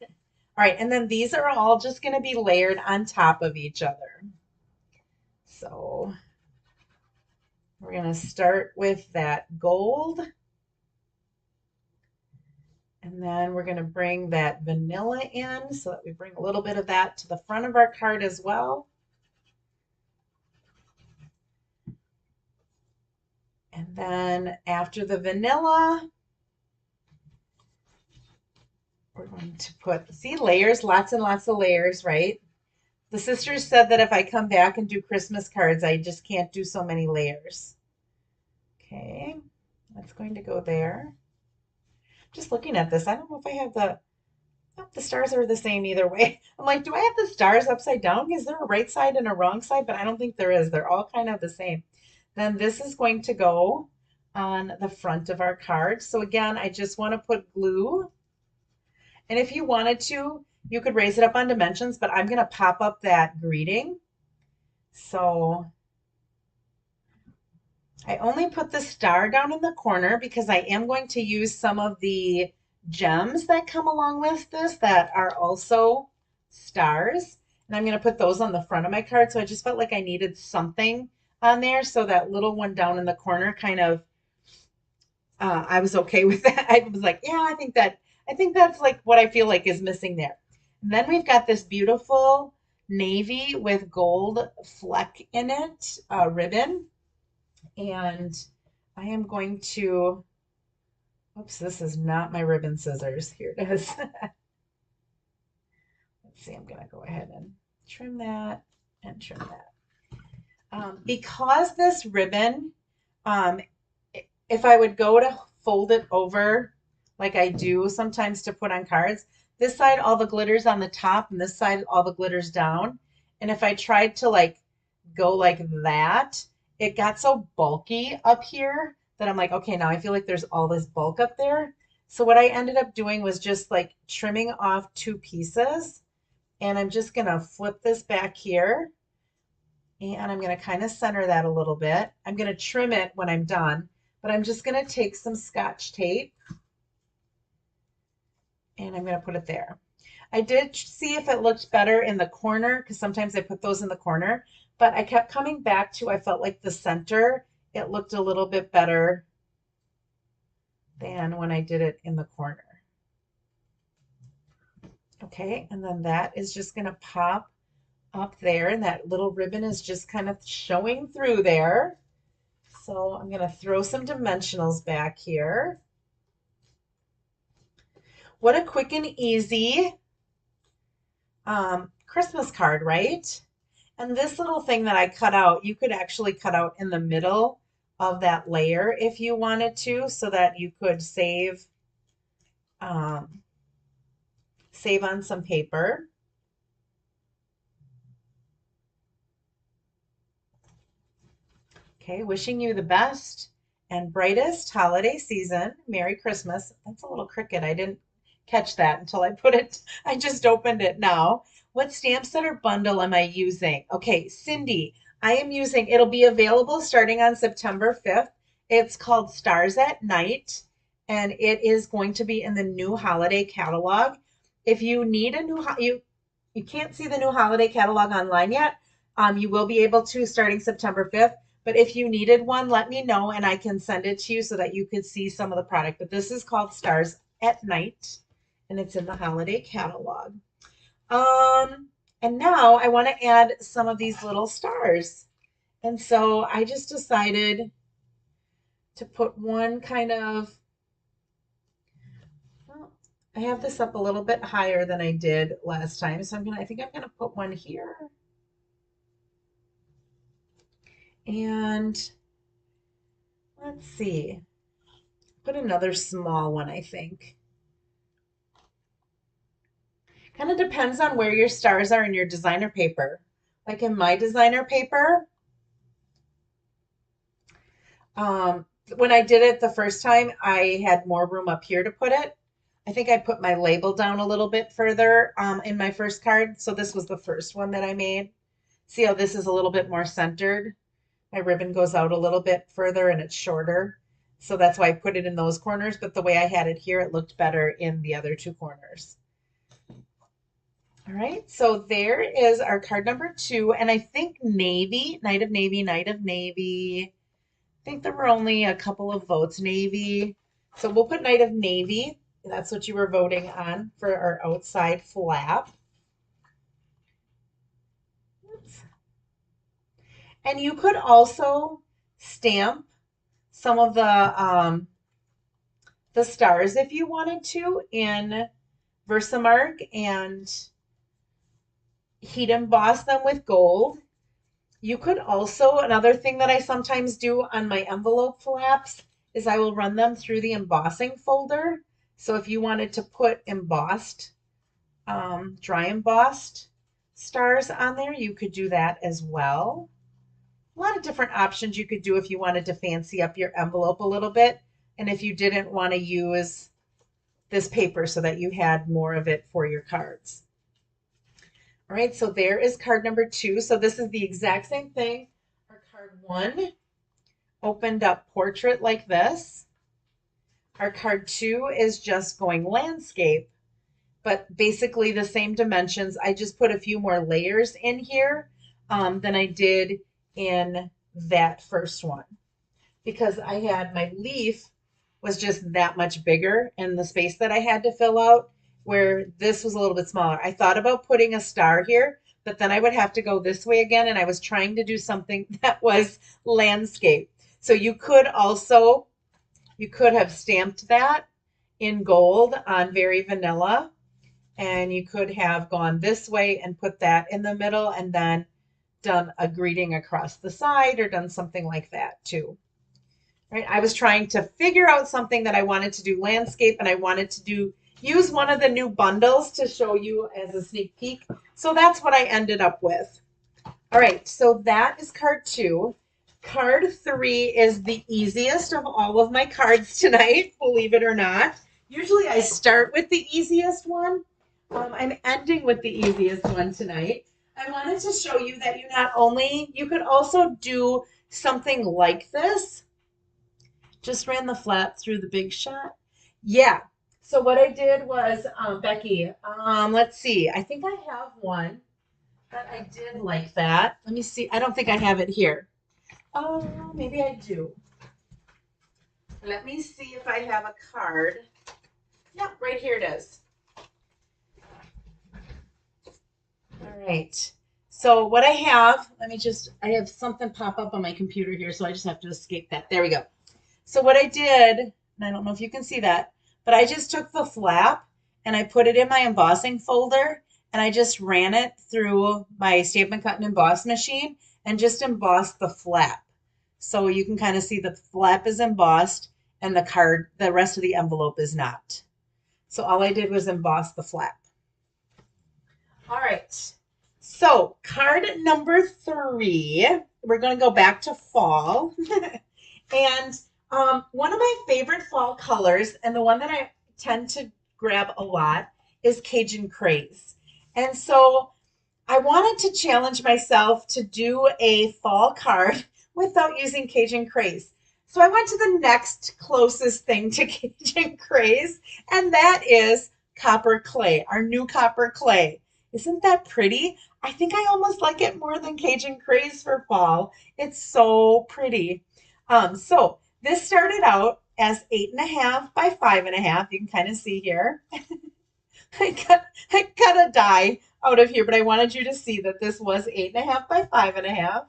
All right, and then these are all just going to be layered on top of each other. So we're going to start with that gold. And then we're going to bring that vanilla in so that we bring a little bit of that to the front of our card as well. And then after the vanilla, we're going to put, see, layers, lots and lots of layers, right? The sisters said that if I come back and do Christmas cards, I just can't do so many layers. Okay, that's going to go there. Just looking at this, I don't know if I have the stars are the same either way. I'm like, do I have the stars upside down? Is there a right side and a wrong side? But I don't think there is. They're all kind of the same. Then this is going to go on the front of our card. So again, I just want to put glue. And if you wanted to, you could raise it up on dimensions, but I'm going to pop up that greeting. So I only put the star down in the corner because I am going to use some of the gems that come along with this that are also stars. And I'm going to put those on the front of my card. So I just felt like I needed something on there. So that little one down in the corner kind of, I was okay with that. I was like, yeah, I think that's like what I feel like is missing there. And then we've got this beautiful navy with gold fleck in it, ribbon. And I am going to, oops, this is not my ribbon scissors. Here it is. Let's see, I'm going to go ahead and trim that and trim that. Because this ribbon, um, if I would go to fold it over like I do sometimes to put on cards, this side all the glitter's on the top and this side all the glitter's down. And if I tried to like go like that, it got so bulky up here that I'm like, okay, now I feel like there's all this bulk up there. So what I ended up doing was just like trimming off two pieces. And I'm just going to flip this back here. And I'm going to kind of center that a little bit. I'm going to trim it when I'm done. But I'm just going to take some Scotch tape. And I'm going to put it there. I did see if it looked better in the corner because sometimes I put those in the corner. But I kept coming back to, I felt like the center, it looked a little bit better than when I did it in the corner. Okay, and then that is just going to pop up there, and that little ribbon is just kind of showing through there. So I'm going to throw some dimensionals back here. What a quick and easy Christmas card, right? And this little thing that I cut out, you could actually cut out in the middle of that layer if you wanted to, so that you could um, save on some paper. Okay, wishing you the best and brightest holiday season. Merry Christmas. That's a little cricket. I didn't catch that until I put it, I just opened it now. What stamp set or bundle am I using? Okay, Cindy, I am using, it'll be available starting on September 5th. It's called Stars at Night, and it is going to be in the new holiday catalog. If you need a you can't see the new holiday catalog online yet. You will be able to starting September 5th. But if you needed one, let me know and I can send it to you so that you could see some of the product. But this is called Stars at Night and it's in the holiday catalog. Um, and now I want to add some of these little stars. And so I just decided to put one kind of, well, I have this up a little bit higher than I did last time. So I think I'm gonna put one here. And let's see, put another small one, I think. Kind of depends on where your stars are in your designer paper. Like in my designer paper, um, when I did it the first time, I had more room up here to put it. I think I put my label down a little bit further in my first card. So this was the first one that I made. See how this is a little bit more centered? My ribbon goes out a little bit further and it's shorter. So that's why I put it in those corners. But the way I had it here, it looked better in the other two corners. All right, so there is our card number 2, and I think Navy, Night of Navy, Night of Navy. I think there were only a couple of votes, Navy. So we'll put Night of Navy. That's what you were voting on for our outside flap. Oops. And you could also stamp some of the stars if you wanted to in Versamark and heat emboss them with gold. You could also, another thing that I sometimes do on my envelope flaps is I will run them through the embossing folder. So if you wanted to put embossed, dry embossed stars on there, you could do that as well. A lot of different options you could do if you wanted to fancy up your envelope a little bit. And if you didn't want to use this paper so that you had more of it for your cards. All right, so there is card number 2. So this is the exact same thing. Our card 1 opened up portrait like this. Our card 2 is just going landscape, but basically the same dimensions. I just put a few more layers in here than I did in that first one because I had my leaf was just that much bigger in the space that I had to fill out, where this was a little bit smaller. I thought about putting a star here, but then I would have to go this way again, and I was trying to do something that was landscape. So you could have stamped that in gold on Very Vanilla, and you could have gone this way and put that in the middle and then done a greeting across the side or done something like that too. Right? I was trying to figure out something that I wanted to do landscape, and I wanted to use one of the new bundles to show you as a sneak peek. So that's what I ended up with. All right, so that is card 2. Card 3 is the easiest of all of my cards tonight, believe it or not. Usually I start with the easiest one. I'm ending with the easiest one tonight. I wanted to show you that you could also do something like this. Just ran the flap through the Big Shot. Yeah. So what I did was, Becky, let's see. I think I have one that I did like that. Let me see. I don't think I have it here. Oh, maybe I do. Let me see if I have a card. Yep, right here it is. All right. So what I have, I have something pop up on my computer here, so I just have to escape that. There we go. So what I did, and I don't know if you can see that, but I just took the flap and I put it in my embossing folder, and I just ran it through my Stampin' Cut and Emboss machine and just embossed the flap. So you can kind of see the flap is embossed and the rest of the envelope is not. So all I did was emboss the flap. All right. So card number 3, we're going to go back to fall. And one of my favorite fall colors, and the one that I tend to grab a lot, is Cajun Craze. And so I wanted to challenge myself to do a fall card without using Cajun Craze. So I went to the next closest thing to Cajun Craze, and that is Copper Clay, our new Copper Clay. Isn't that pretty? I think I almost like it more than Cajun Craze for fall. It's so pretty. So this started out as 8.5 by 5.5. You can kind of see here. I cut a die out of here, but I wanted you to see that this was 8.5 by 5.5.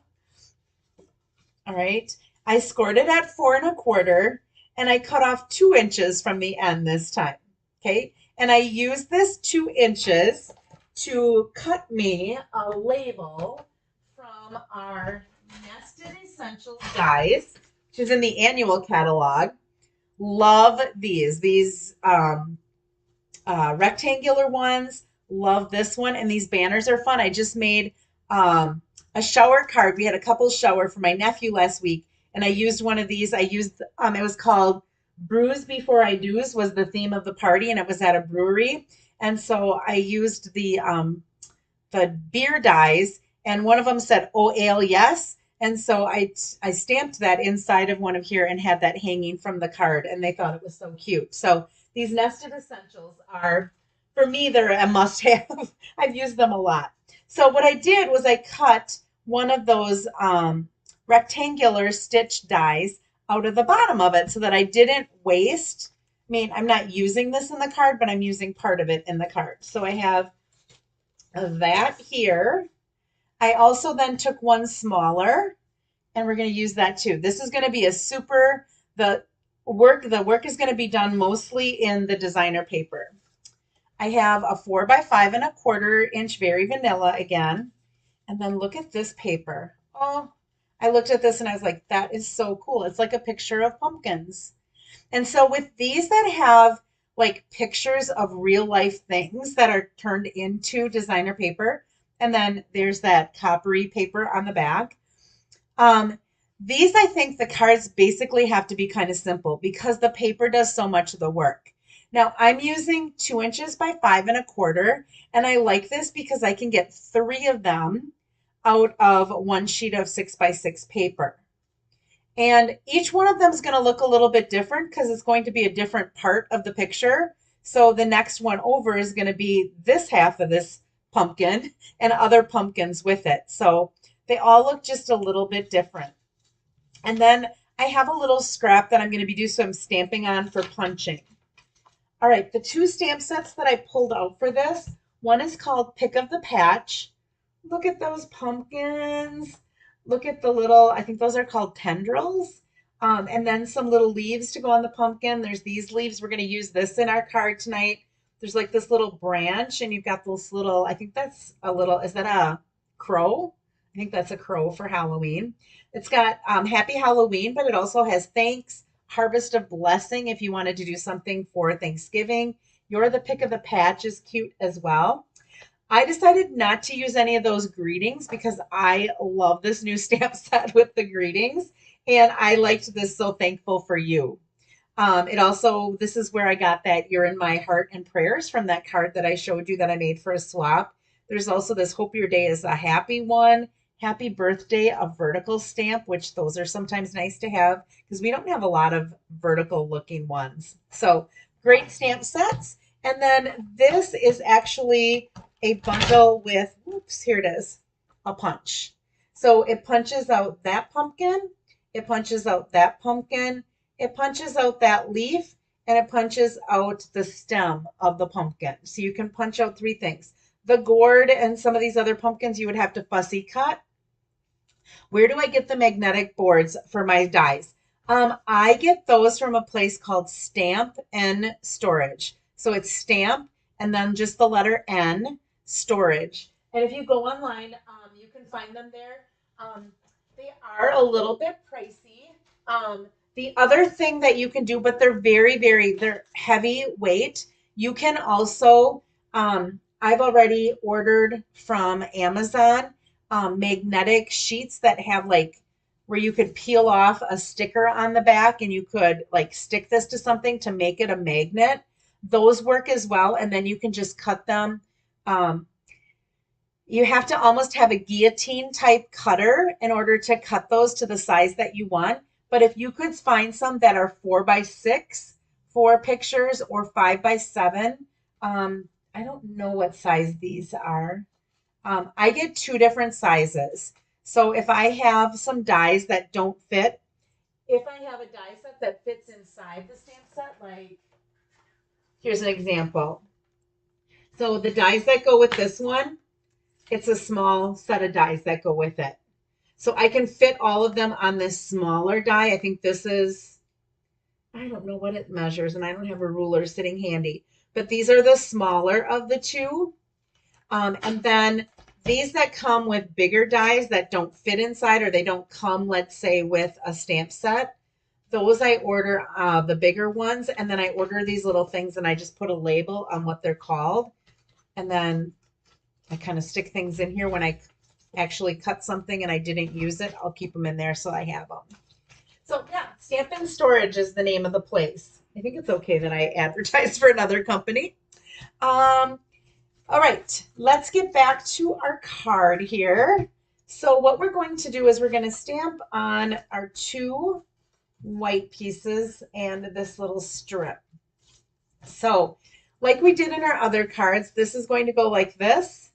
All right. I scored it at 4.25, and I cut off 2 inches from the end this time. Okay. And I used this 2 inches to cut me a label from our Nested Essentials dies, which is in the annual catalog. Love these rectangular ones. Love this one. And these banners are fun. I just made a shower card. We had a couple shower for my nephew last week, and I used one of these. I used, it was called Brews Before I Do's was the theme of the party, and it was at a brewery. And so I used the beer dies, and one of them said, "Oh, ale, yes." And so I stamped that inside of one of here and had that hanging from the card, and they thought it was so cute. So these Nested Essentials are, for me, they're a must-have. I've used them a lot. So what I did was I cut one of those rectangular stitch dies out of the bottom of it so that I didn't waste. I mean, I'm not using this in the card, but I'm using part of it in the card. So I have that here. I also then took one smaller, and we're going to use that too. This is going to be a super, the work is going to be done mostly in the designer paper. I have a 4 by 5.25 inch Very Vanilla again. And then look at this paper. Oh, I looked at this and I was like, that is so cool. It's like a picture of pumpkins. And so with these that have like pictures of real life things that are turned into designer paper, and then there's that coppery paper on the back. These, I think the cards basically have to be kind of simple because the paper does so much of the work. Now I'm using 2 inches by 5.25, and I like this because I can get 3 of them out of one sheet of 6 by 6 paper. And each one of them is going to look a little bit different because it's going to be a different part of the picture. So the next one over is going to be this half of this pumpkin and other pumpkins with it. So they all look just a little bit different. And then I have a little scrap that I'm going to be doing some stamping on for punching. All right, the 2 stamp sets that I pulled out for this, one is called Pick of the Patch. Look at those pumpkins. Look at the little, I think those are called tendrils. And then some little leaves to go on the pumpkin. There's these leaves. We're going to use this in our card tonight. There's like this little branch, and you've got this little, I think that's a little, is that a crow? I think that's a crow for Halloween. It's got Happy Halloween, but it also has thanks, Harvest of Blessing if you wanted to do something for Thanksgiving. You're the Pick of the Patch is cute as well. I decided not to use any of those greetings because I love this new stamp set with the greetings, and I liked this So Thankful for You. It also, this is where I got that You're in My Heart and Prayers from that card that I showed you that I made for a swap. There's also this Hope Your Day is a Happy One, Happy Birthday, a vertical stamp, which those are sometimes nice to have because we don't have a lot of vertical looking ones. So great stamp sets. And then this is actually a bundle with, oops, here it is, a punch. So it punches out that pumpkin, it punches out that pumpkin, it punches out that leaf, and it punches out the stem of the pumpkin. So you can punch out 3 things. The gourd and some of these other pumpkins you would have to fussy cut. Where do I get the magnetic boards for my dies? I get those from a place called Stamp and Storage. So it's Stamp and then just the letter N, storage. And if you go online, you can find them there. Um, they are a little bit pricey. The other thing that you can do, but they're they're heavy weight. You can also, I've already ordered from Amazon magnetic sheets that have like where you could peel off a sticker on the back and you could like stick this to something to make it a magnet. Those work as well. And then you can just cut them. Um, you have to almost have a guillotine type cutter in order to cut those to the size that you want. But if you could find some that are 4x6 for pictures or 5x7, I don't know what size these are. I get two different sizes. So if I have some dies that don't fit, if I have a die set that fits inside the stamp set, like here's an example. So the dies that go with this one, it's a small set of dies that go with it. So I can fit all of them on this smaller die. I think this is, I don't know what it measures, and I don't have a ruler sitting handy, but these are the smaller of the two. And then these that come with bigger dies that don't fit inside or they don't come, let's say, with a stamp set, those I order the bigger ones. And then I order these little things and I just put a label on what they're called. And then I kind of stick things in here when I actually cut something and I didn't use it. I'll keep them in there so I have them. So yeah, Stampin' Storage is the name of the place. I think it's okay that I advertise for another company. All right, let's get back to our card here. So what we're going to do is we're going to stamp on our two white pieces and this little strip. So like we did in our other cards, this is going to go like this,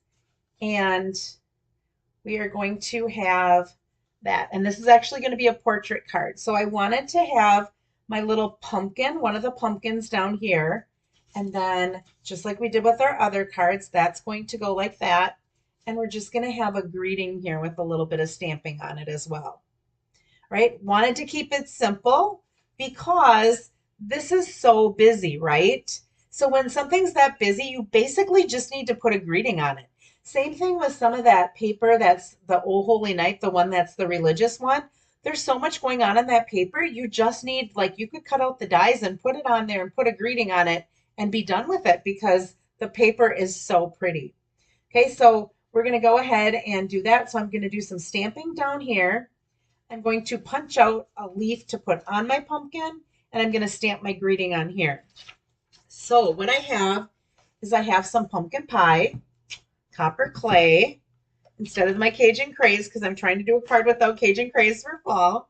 and we are going to have that. And this is actually going to be a portrait card. So I wanted to have my little pumpkin, one of the pumpkins down here. And then just like we did with our other cards, that's going to go like that. And we're just going to have a greeting here with a little bit of stamping on it as well. Right? Wanted to keep it simple because this is so busy, right? So when something's that busy, you basically just need to put a greeting on it. Same thing with some of that paper that's the Oh Holy Night, the one that's the religious one. There's so much going on in that paper. You just need, like, you could cut out the dies and put it on there and put a greeting on it and be done with it because the paper is so pretty. Okay, so we're going to go ahead and do that. So I'm going to do some stamping down here. I'm going to punch out a leaf to put on my pumpkin, and I'm going to stamp my greeting on here. So what I have is I have some pumpkin pie, copper clay, instead of my Cajun craze, because I'm trying to do a card without Cajun craze for fall.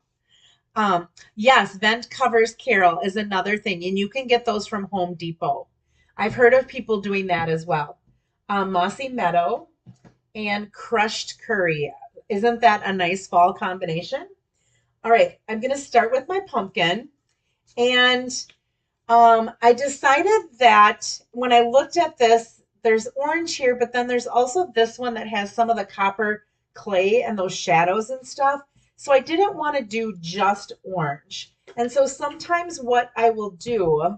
Yes, vent covers, Carol, is another thing, and you can get those from Home Depot. I've heard of people doing that as well. Mossy Meadow and crushed curry. Isn't that a nice fall combination? All right, I'm going to start with my pumpkin. And I decided that when I looked at this, there's orange here, but then there's also this one that has some of the copper clay and those shadows and stuff. So I didn't want to do just orange. And so sometimes what I will do,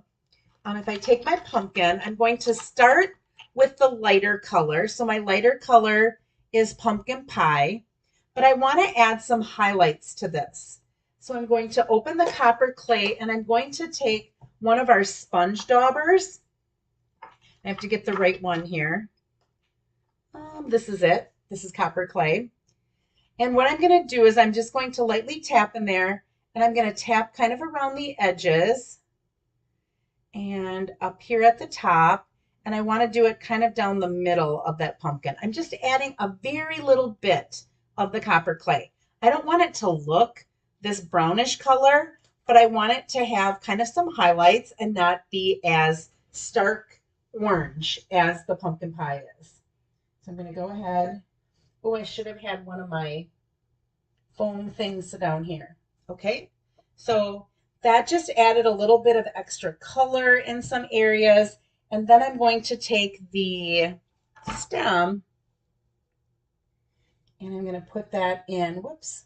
if I take my pumpkin, I'm going to start with the lighter color. So my lighter color is pumpkin pie, but I want to add some highlights to this. So I'm going to open the copper clay and I'm going to take one of our sponge daubers. I have to get the right one here. This is it. This is copper clay. And what I'm going to do is I'm just going to lightly tap in there, and I'm going to tap kind of around the edges and up here at the top. And I want to do it kind of down the middle of that pumpkin. I'm just adding a very little bit of the copper clay. I don't want it to look this brownish color, but I want it to have kind of some highlights and not be as stark orange as the pumpkin pie is. So I'm going to go ahead. Oh, I should have had one of my foam things down here. Okay, so that just added a little bit of extra color in some areas. And then I'm going to take the stem and I'm going to put that in. Whoops.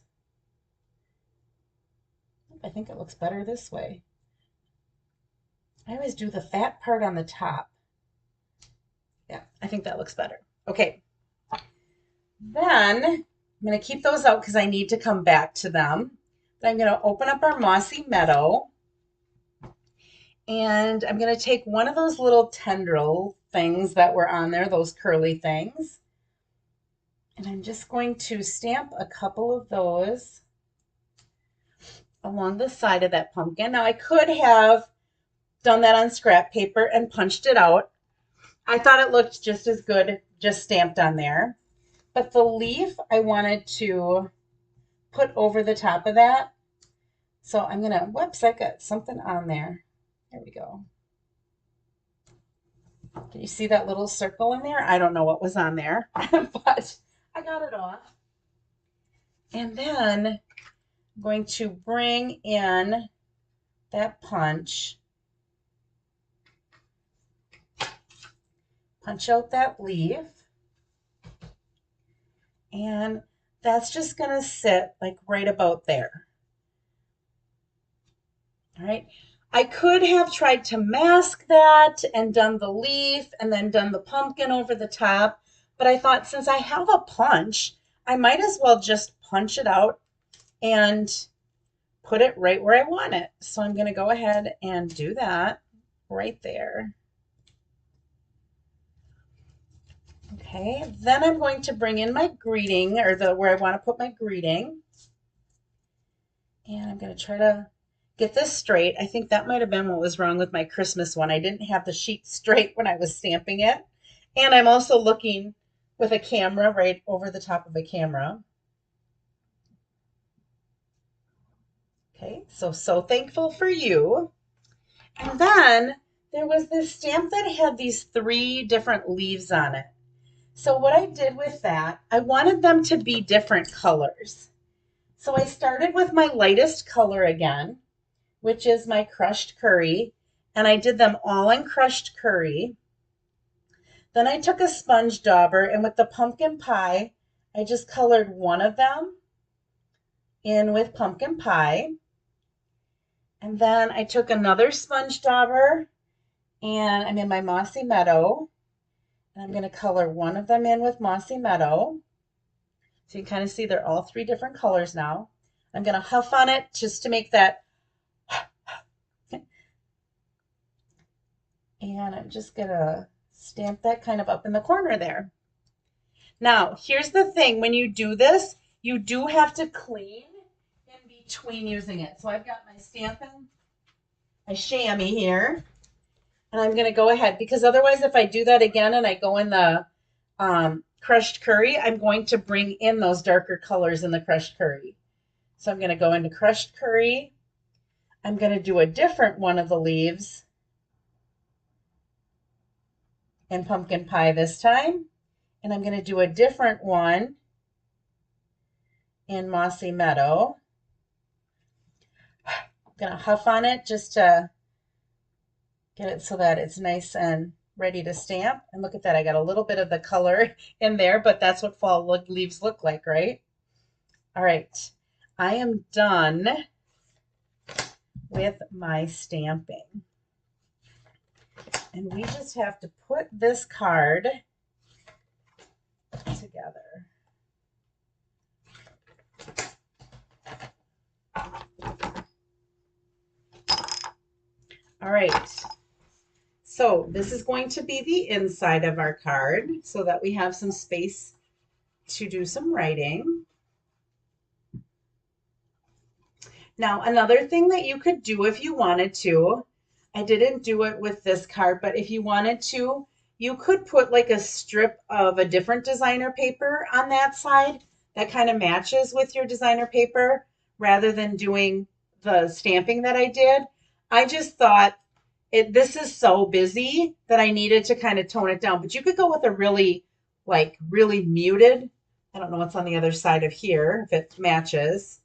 I think it looks better this way. I always do the fat part on the top. Yeah, I think that looks better. Okay, then I'm going to keep those out because I need to come back to them. But I'm going to open up our Mossy Meadow, and I'm going to take one of those little tendril things that were on there, those curly things, and I'm just going to stamp a couple of those along the side of that pumpkin. Now I could have done that on scrap paper and punched it out. I thought it looked just as good just stamped on there. But the leaf I wanted to put over the top of that. So I'm going to, whoops, I got something on there. There we go. Can you see that little circle in there? I don't know what was on there, but I got it off. And then I'm going to bring in that punch out that leaf, and that's just going to sit like right about there. All right. I could have tried to mask that and done the leaf and then done the pumpkin over the top, but I thought since I have a punch, I might as well just punch it out and put it right where I want it. So I'm going to go ahead and do that right there. Okay, then I'm going to bring in my greeting, or where I want to put my greeting. And I'm going to try to get this straight. I think that might have been what was wrong with my Christmas one. I didn't have the sheet straight when I was stamping it. And I'm also looking with a camera right over the top of a camera. Okay, so thankful for you. And then there was this stamp that had these 3 different leaves on it. So what I did with that, I wanted them to be different colors. So I started with my lightest color again, which is my crushed curry, and I did them all in crushed curry. Then I took a sponge dauber, and with the pumpkin pie, I just colored one of them in with pumpkin pie. And then I took another sponge dauber, and I'm in my Mossy Meadow, and I'm going to color one of them in with Mossy Meadow. So you can kind of see they're all 3 different colors now. I'm going to huff on it just to make that. And I'm just going to stamp that kind of up in the corner there. Now, here's the thing. When you do this, you do have to clean in between using it. So I've got my stamping, my chamois here. And I'm going to go ahead, because otherwise if I do that again and I go in the crushed curry, I'm going to bring in those darker colors in the crushed curry. So I'm going to go into crushed curry. I'm going to do a different one of the leaves in pumpkin pie this time. And I'm going to do a different one in Mossy Meadow. I'm going to huff on it just to get it so that it's nice and ready to stamp. And look at that, I got a little bit of the color in there, but that's what fall leaves look like, right? All right, I am done with my stamping. And we just have to put this card together. All right, so this is going to be the inside of our card so that we have some space to do some writing. Now, another thing that you could do if you wanted to, I didn't do it with this card, but if you wanted to, you could put like a strip of a different designer paper on that side that kind of matches with your designer paper rather than doing the stamping that I did. I just thought this is so busy that I needed to kind of tone it down, but you could go with a really muted, I don't know what's on the other side of here, if it matches.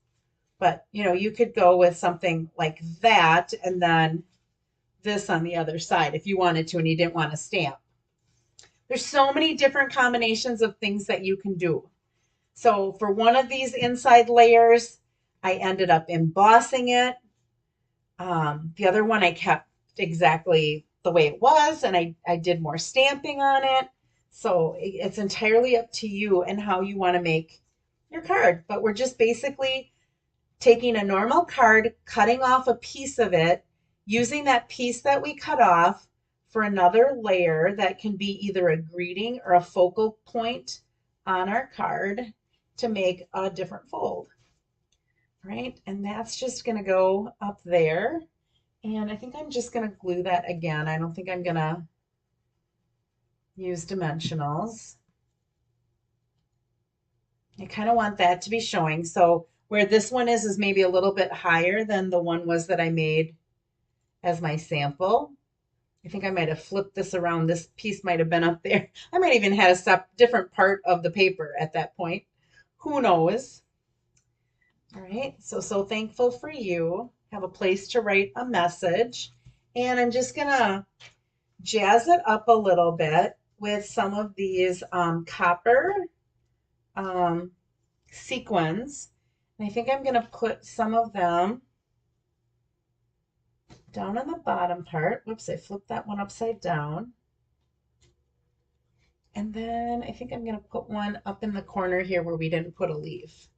But, you could go with something like that and then this on the other side if you wanted to and you didn't want to stamp. There's so many different combinations of things that you can do. So for one of these inside layers, I ended up embossing it. The other one I kept exactly the way it was, and I did more stamping on it. So it's entirely up to you and how you want to make your card. But we're just basically taking a normal card, cutting off a piece of it, using that piece that we cut off for another layer that can be either a greeting or a focal point on our card to make a different fold, right? And that's just going to go up there. And I think I'm just going to glue that again. I don't think I'm going to use dimensionals. I kind of want that to be showing. So where this one is maybe a little bit higher than the one was that I made as my sample. I think I might have flipped this around. This piece might have been up there. I might even had a different part of the paper at that point. Who knows? All right, so thankful for you. Have a place to write a message. And I'm just gonna jazz it up a little bit with some of these copper um, sequins. And I think I'm gonna put some of them down on the bottom part. Whoops, I flipped that one upside down. And then I think I'm going to put one up in the corner here where we didn't put a leaf.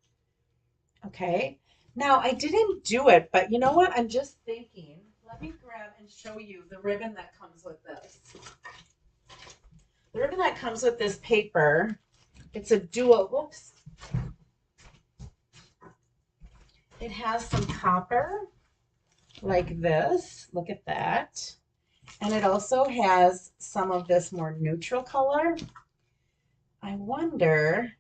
Okay. Now I didn't do it, but you know what? I'm just thinking. Let me grab and show you the ribbon that comes with this. The ribbon that comes with this paper, it's a dual, whoops. It has some copper like this. Look at that. And it also has some of this more neutral color. I wonder,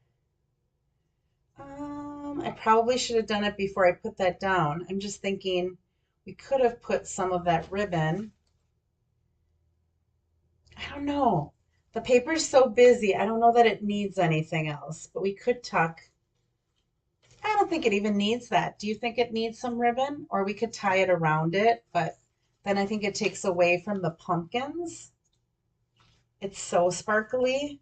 I probably should have done it before I put that down. I'm just thinking we could have put some of that ribbon. I don't know. The paper's so busy. I don't know that it needs anything else, but we could tuck. I don't think it even needs that. Do you think it needs some ribbon? Or we could tie it around it, but then I think it takes away from the pumpkins. It's so sparkly.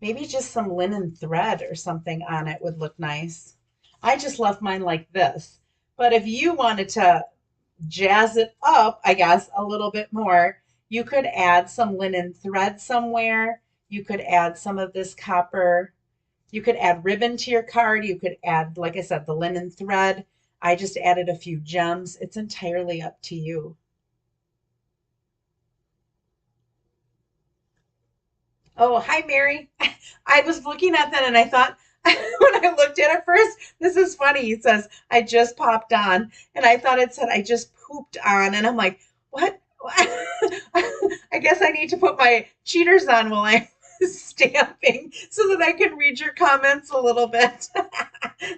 Maybe just some linen thread or something on it would look nice. I just left mine like this. But if you wanted to jazz it up, I guess, a little bit more, you could add some linen thread somewhere. You could add some of this copper. You could add ribbon to your card. You could add, like I said, the linen thread. I just added a few gems. It's entirely up to you. Oh, hi, Mary. I was looking at that and I thought, when I looked at it first, this is funny. It says, I just popped on. And I thought it said, I just pooped on. And I'm like, what? I guess I need to put my cheaters on while I'm stamping so that I can read your comments a little bit.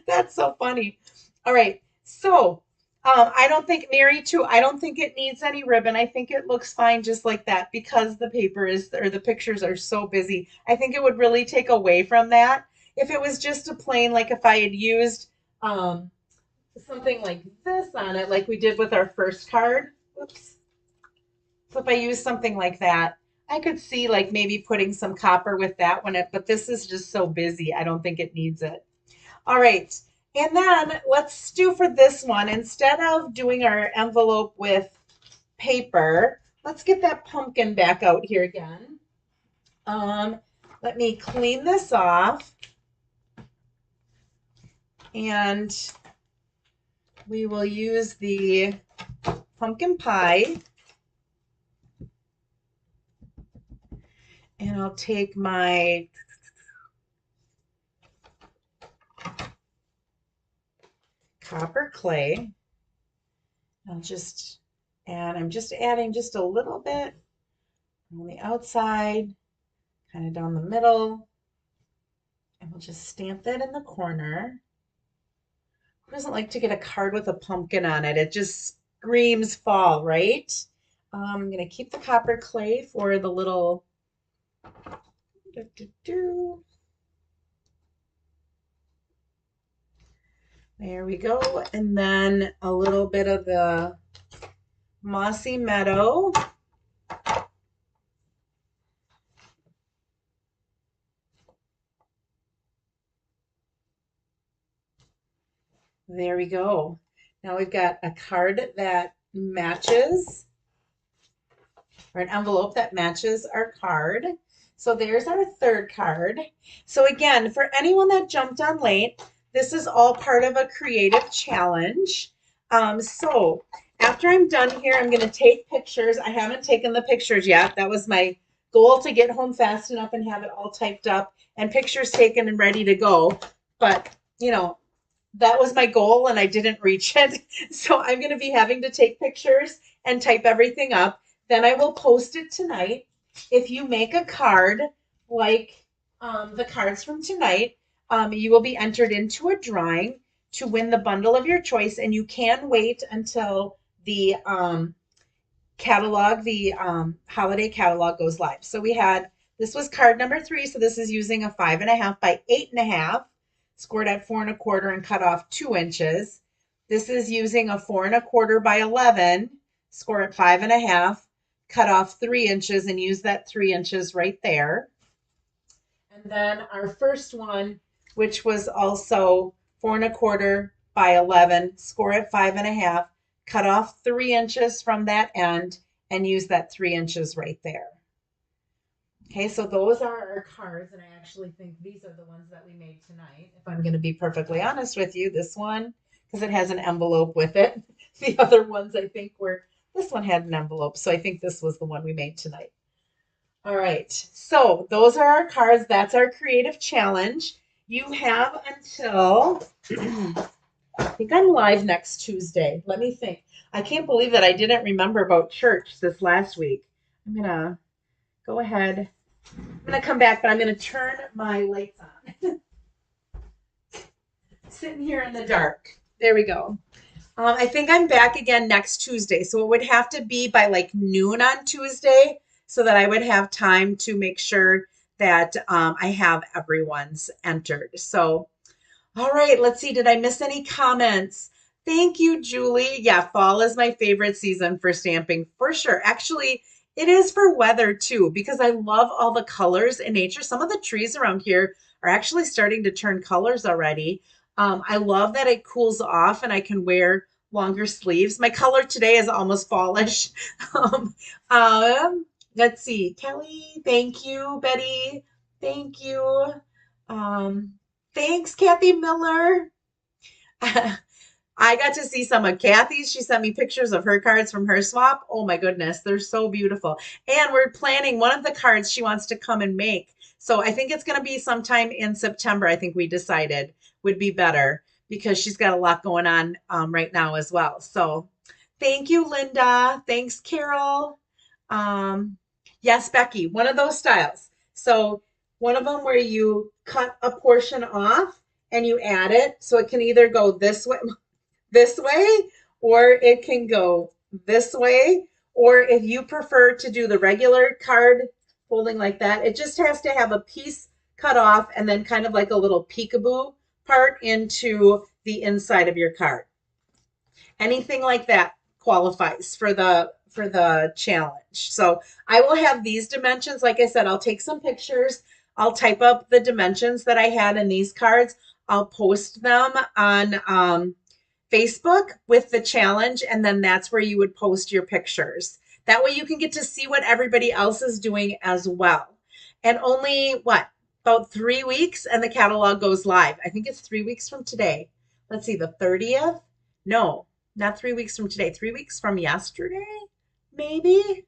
That's so funny. All right. So I don't think, Mary, too, I don't think it needs any ribbon. I think it looks fine just like that because the paper is, or the pictures are so busy. I think it would really take away from that. If it was just a plain, like if I had used um, something like this on it, like we did with our first card. Oops. So if I use something like that, I could see like maybe putting some copper with that one, but this is just so busy. I don't think it needs it. All right. And then let's do for this one, instead of doing our envelope with paper, let's get that pumpkin back out here again. Let me clean this off. And we will use the pumpkin pie. And I'll take my copper clay. I'm just adding just a little bit on the outside, kind of down the middle. And we'll just stamp that in the corner. Who doesn't like to get a card with a pumpkin on it? It just screams fall, right? I'm going to keep the copper clay for the little There we go. And then a little bit of the Mossy Meadow. There we go. Now we've got a card that matches, or an envelope that matches our card. So there's our third card. So again, for anyone that jumped on late, this is all part of a creative challenge. So after I'm done here, I'm going to take pictures. I haven't taken the pictures yet. That was my goal, to get home fast enough and have it all typed up and pictures taken and ready to go. But, you know, that was my goal and I didn't reach it. So I'm going to be having to take pictures and type everything up. Then I will post it tonight. If you make a card like the cards from tonight, you will be entered into a drawing to win the bundle of your choice. And you can wait until the catalog, the holiday catalog goes live. So this was card number 3. So this is using a 5.5 by 8.5, scored at 4 1/4 and cut off 2 inches. This is using a 4 1/4 by 11, score at 5.5, cut off 3 inches and use that 3 inches right there. And then our first one, which was also 4 1/4 by 11, score at 5.5, cut off 3 inches from that end and use that 3 inches right there. Okay, so those are our cards, and I actually think these are the ones that we made tonight. If I'm going to be perfectly honest with you, this one, because it has an envelope with it. The other ones I think this one had an envelope, so I think this was the one we made tonight. All right, so those are our cards. That's our creative challenge. You have until, I think I'm live next Tuesday. Let me think. I can't believe that I didn't remember about church this last week. I'm going to go ahead. I'm going to come back, but I'm going to turn my lights on. Sitting here in the dark. There we go. I think I'm back again next Tuesday. So it would have to be by like noon on Tuesday so that I would have time to make sure that I have everyone's entered. So, all right, let's see. Did I miss any comments? Thank you, Julie. Yeah, fall is my favorite season for stamping for sure. Actually, it is for weather too, because I love all the colors in nature. Some of the trees around here are actually starting to turn colors already. I love that it cools off and I can wear longer sleeves. My color today is almost fallish. um, let's see. Kelly, thank you. Betty, thank you. Thanks, Kathy Miller. I got to see some of Kathy's. She sent me pictures of her cards from her swap. Oh my goodness, they're so beautiful. And we're planning one of the cards she wants to come and make. So I think it's going to be sometime in September, I think we decided would be better because she's got a lot going on right now as well. So thank you, Linda. Thanks, Carol. Yes, Becky, one of those styles. So one of them where you cut a portion off and you add it. So it can either go this way, or it can go this way. Or if you prefer to do the regular card folding like that, it just has to have a piece cut off and then kind of like a little peekaboo part into the inside of your card. Anything like that qualifies for the challenge. So I will have these dimensions. Like I said, I'll take some pictures. I'll type up the dimensions that I had in these cards. I'll post them on Facebook with the challenge, and then that's where you would post your pictures. That way you can get to see what everybody else is doing as well. And only about 3 weeks and the catalog goes live. I think it's 3 weeks from today. Let's see, the 30th? No, not 3 weeks from today. 3 weeks from yesterday, maybe?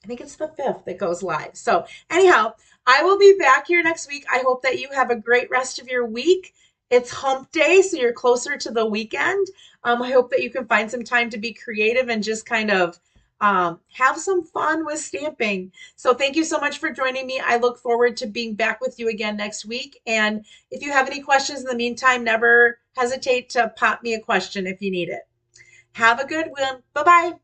I think it's the 5th that goes live. So anyhow, I will be back here next week. I hope that you have a great rest of your week. It's hump day, so you're closer to the weekend. I hope that you can find some time to be creative and just kind of have some fun with stamping. So thank you so much for joining me. I look forward to being back with you again next week. And if you have any questions in the meantime, never hesitate to pop me a question if you need it. Have a good one. Bye-bye.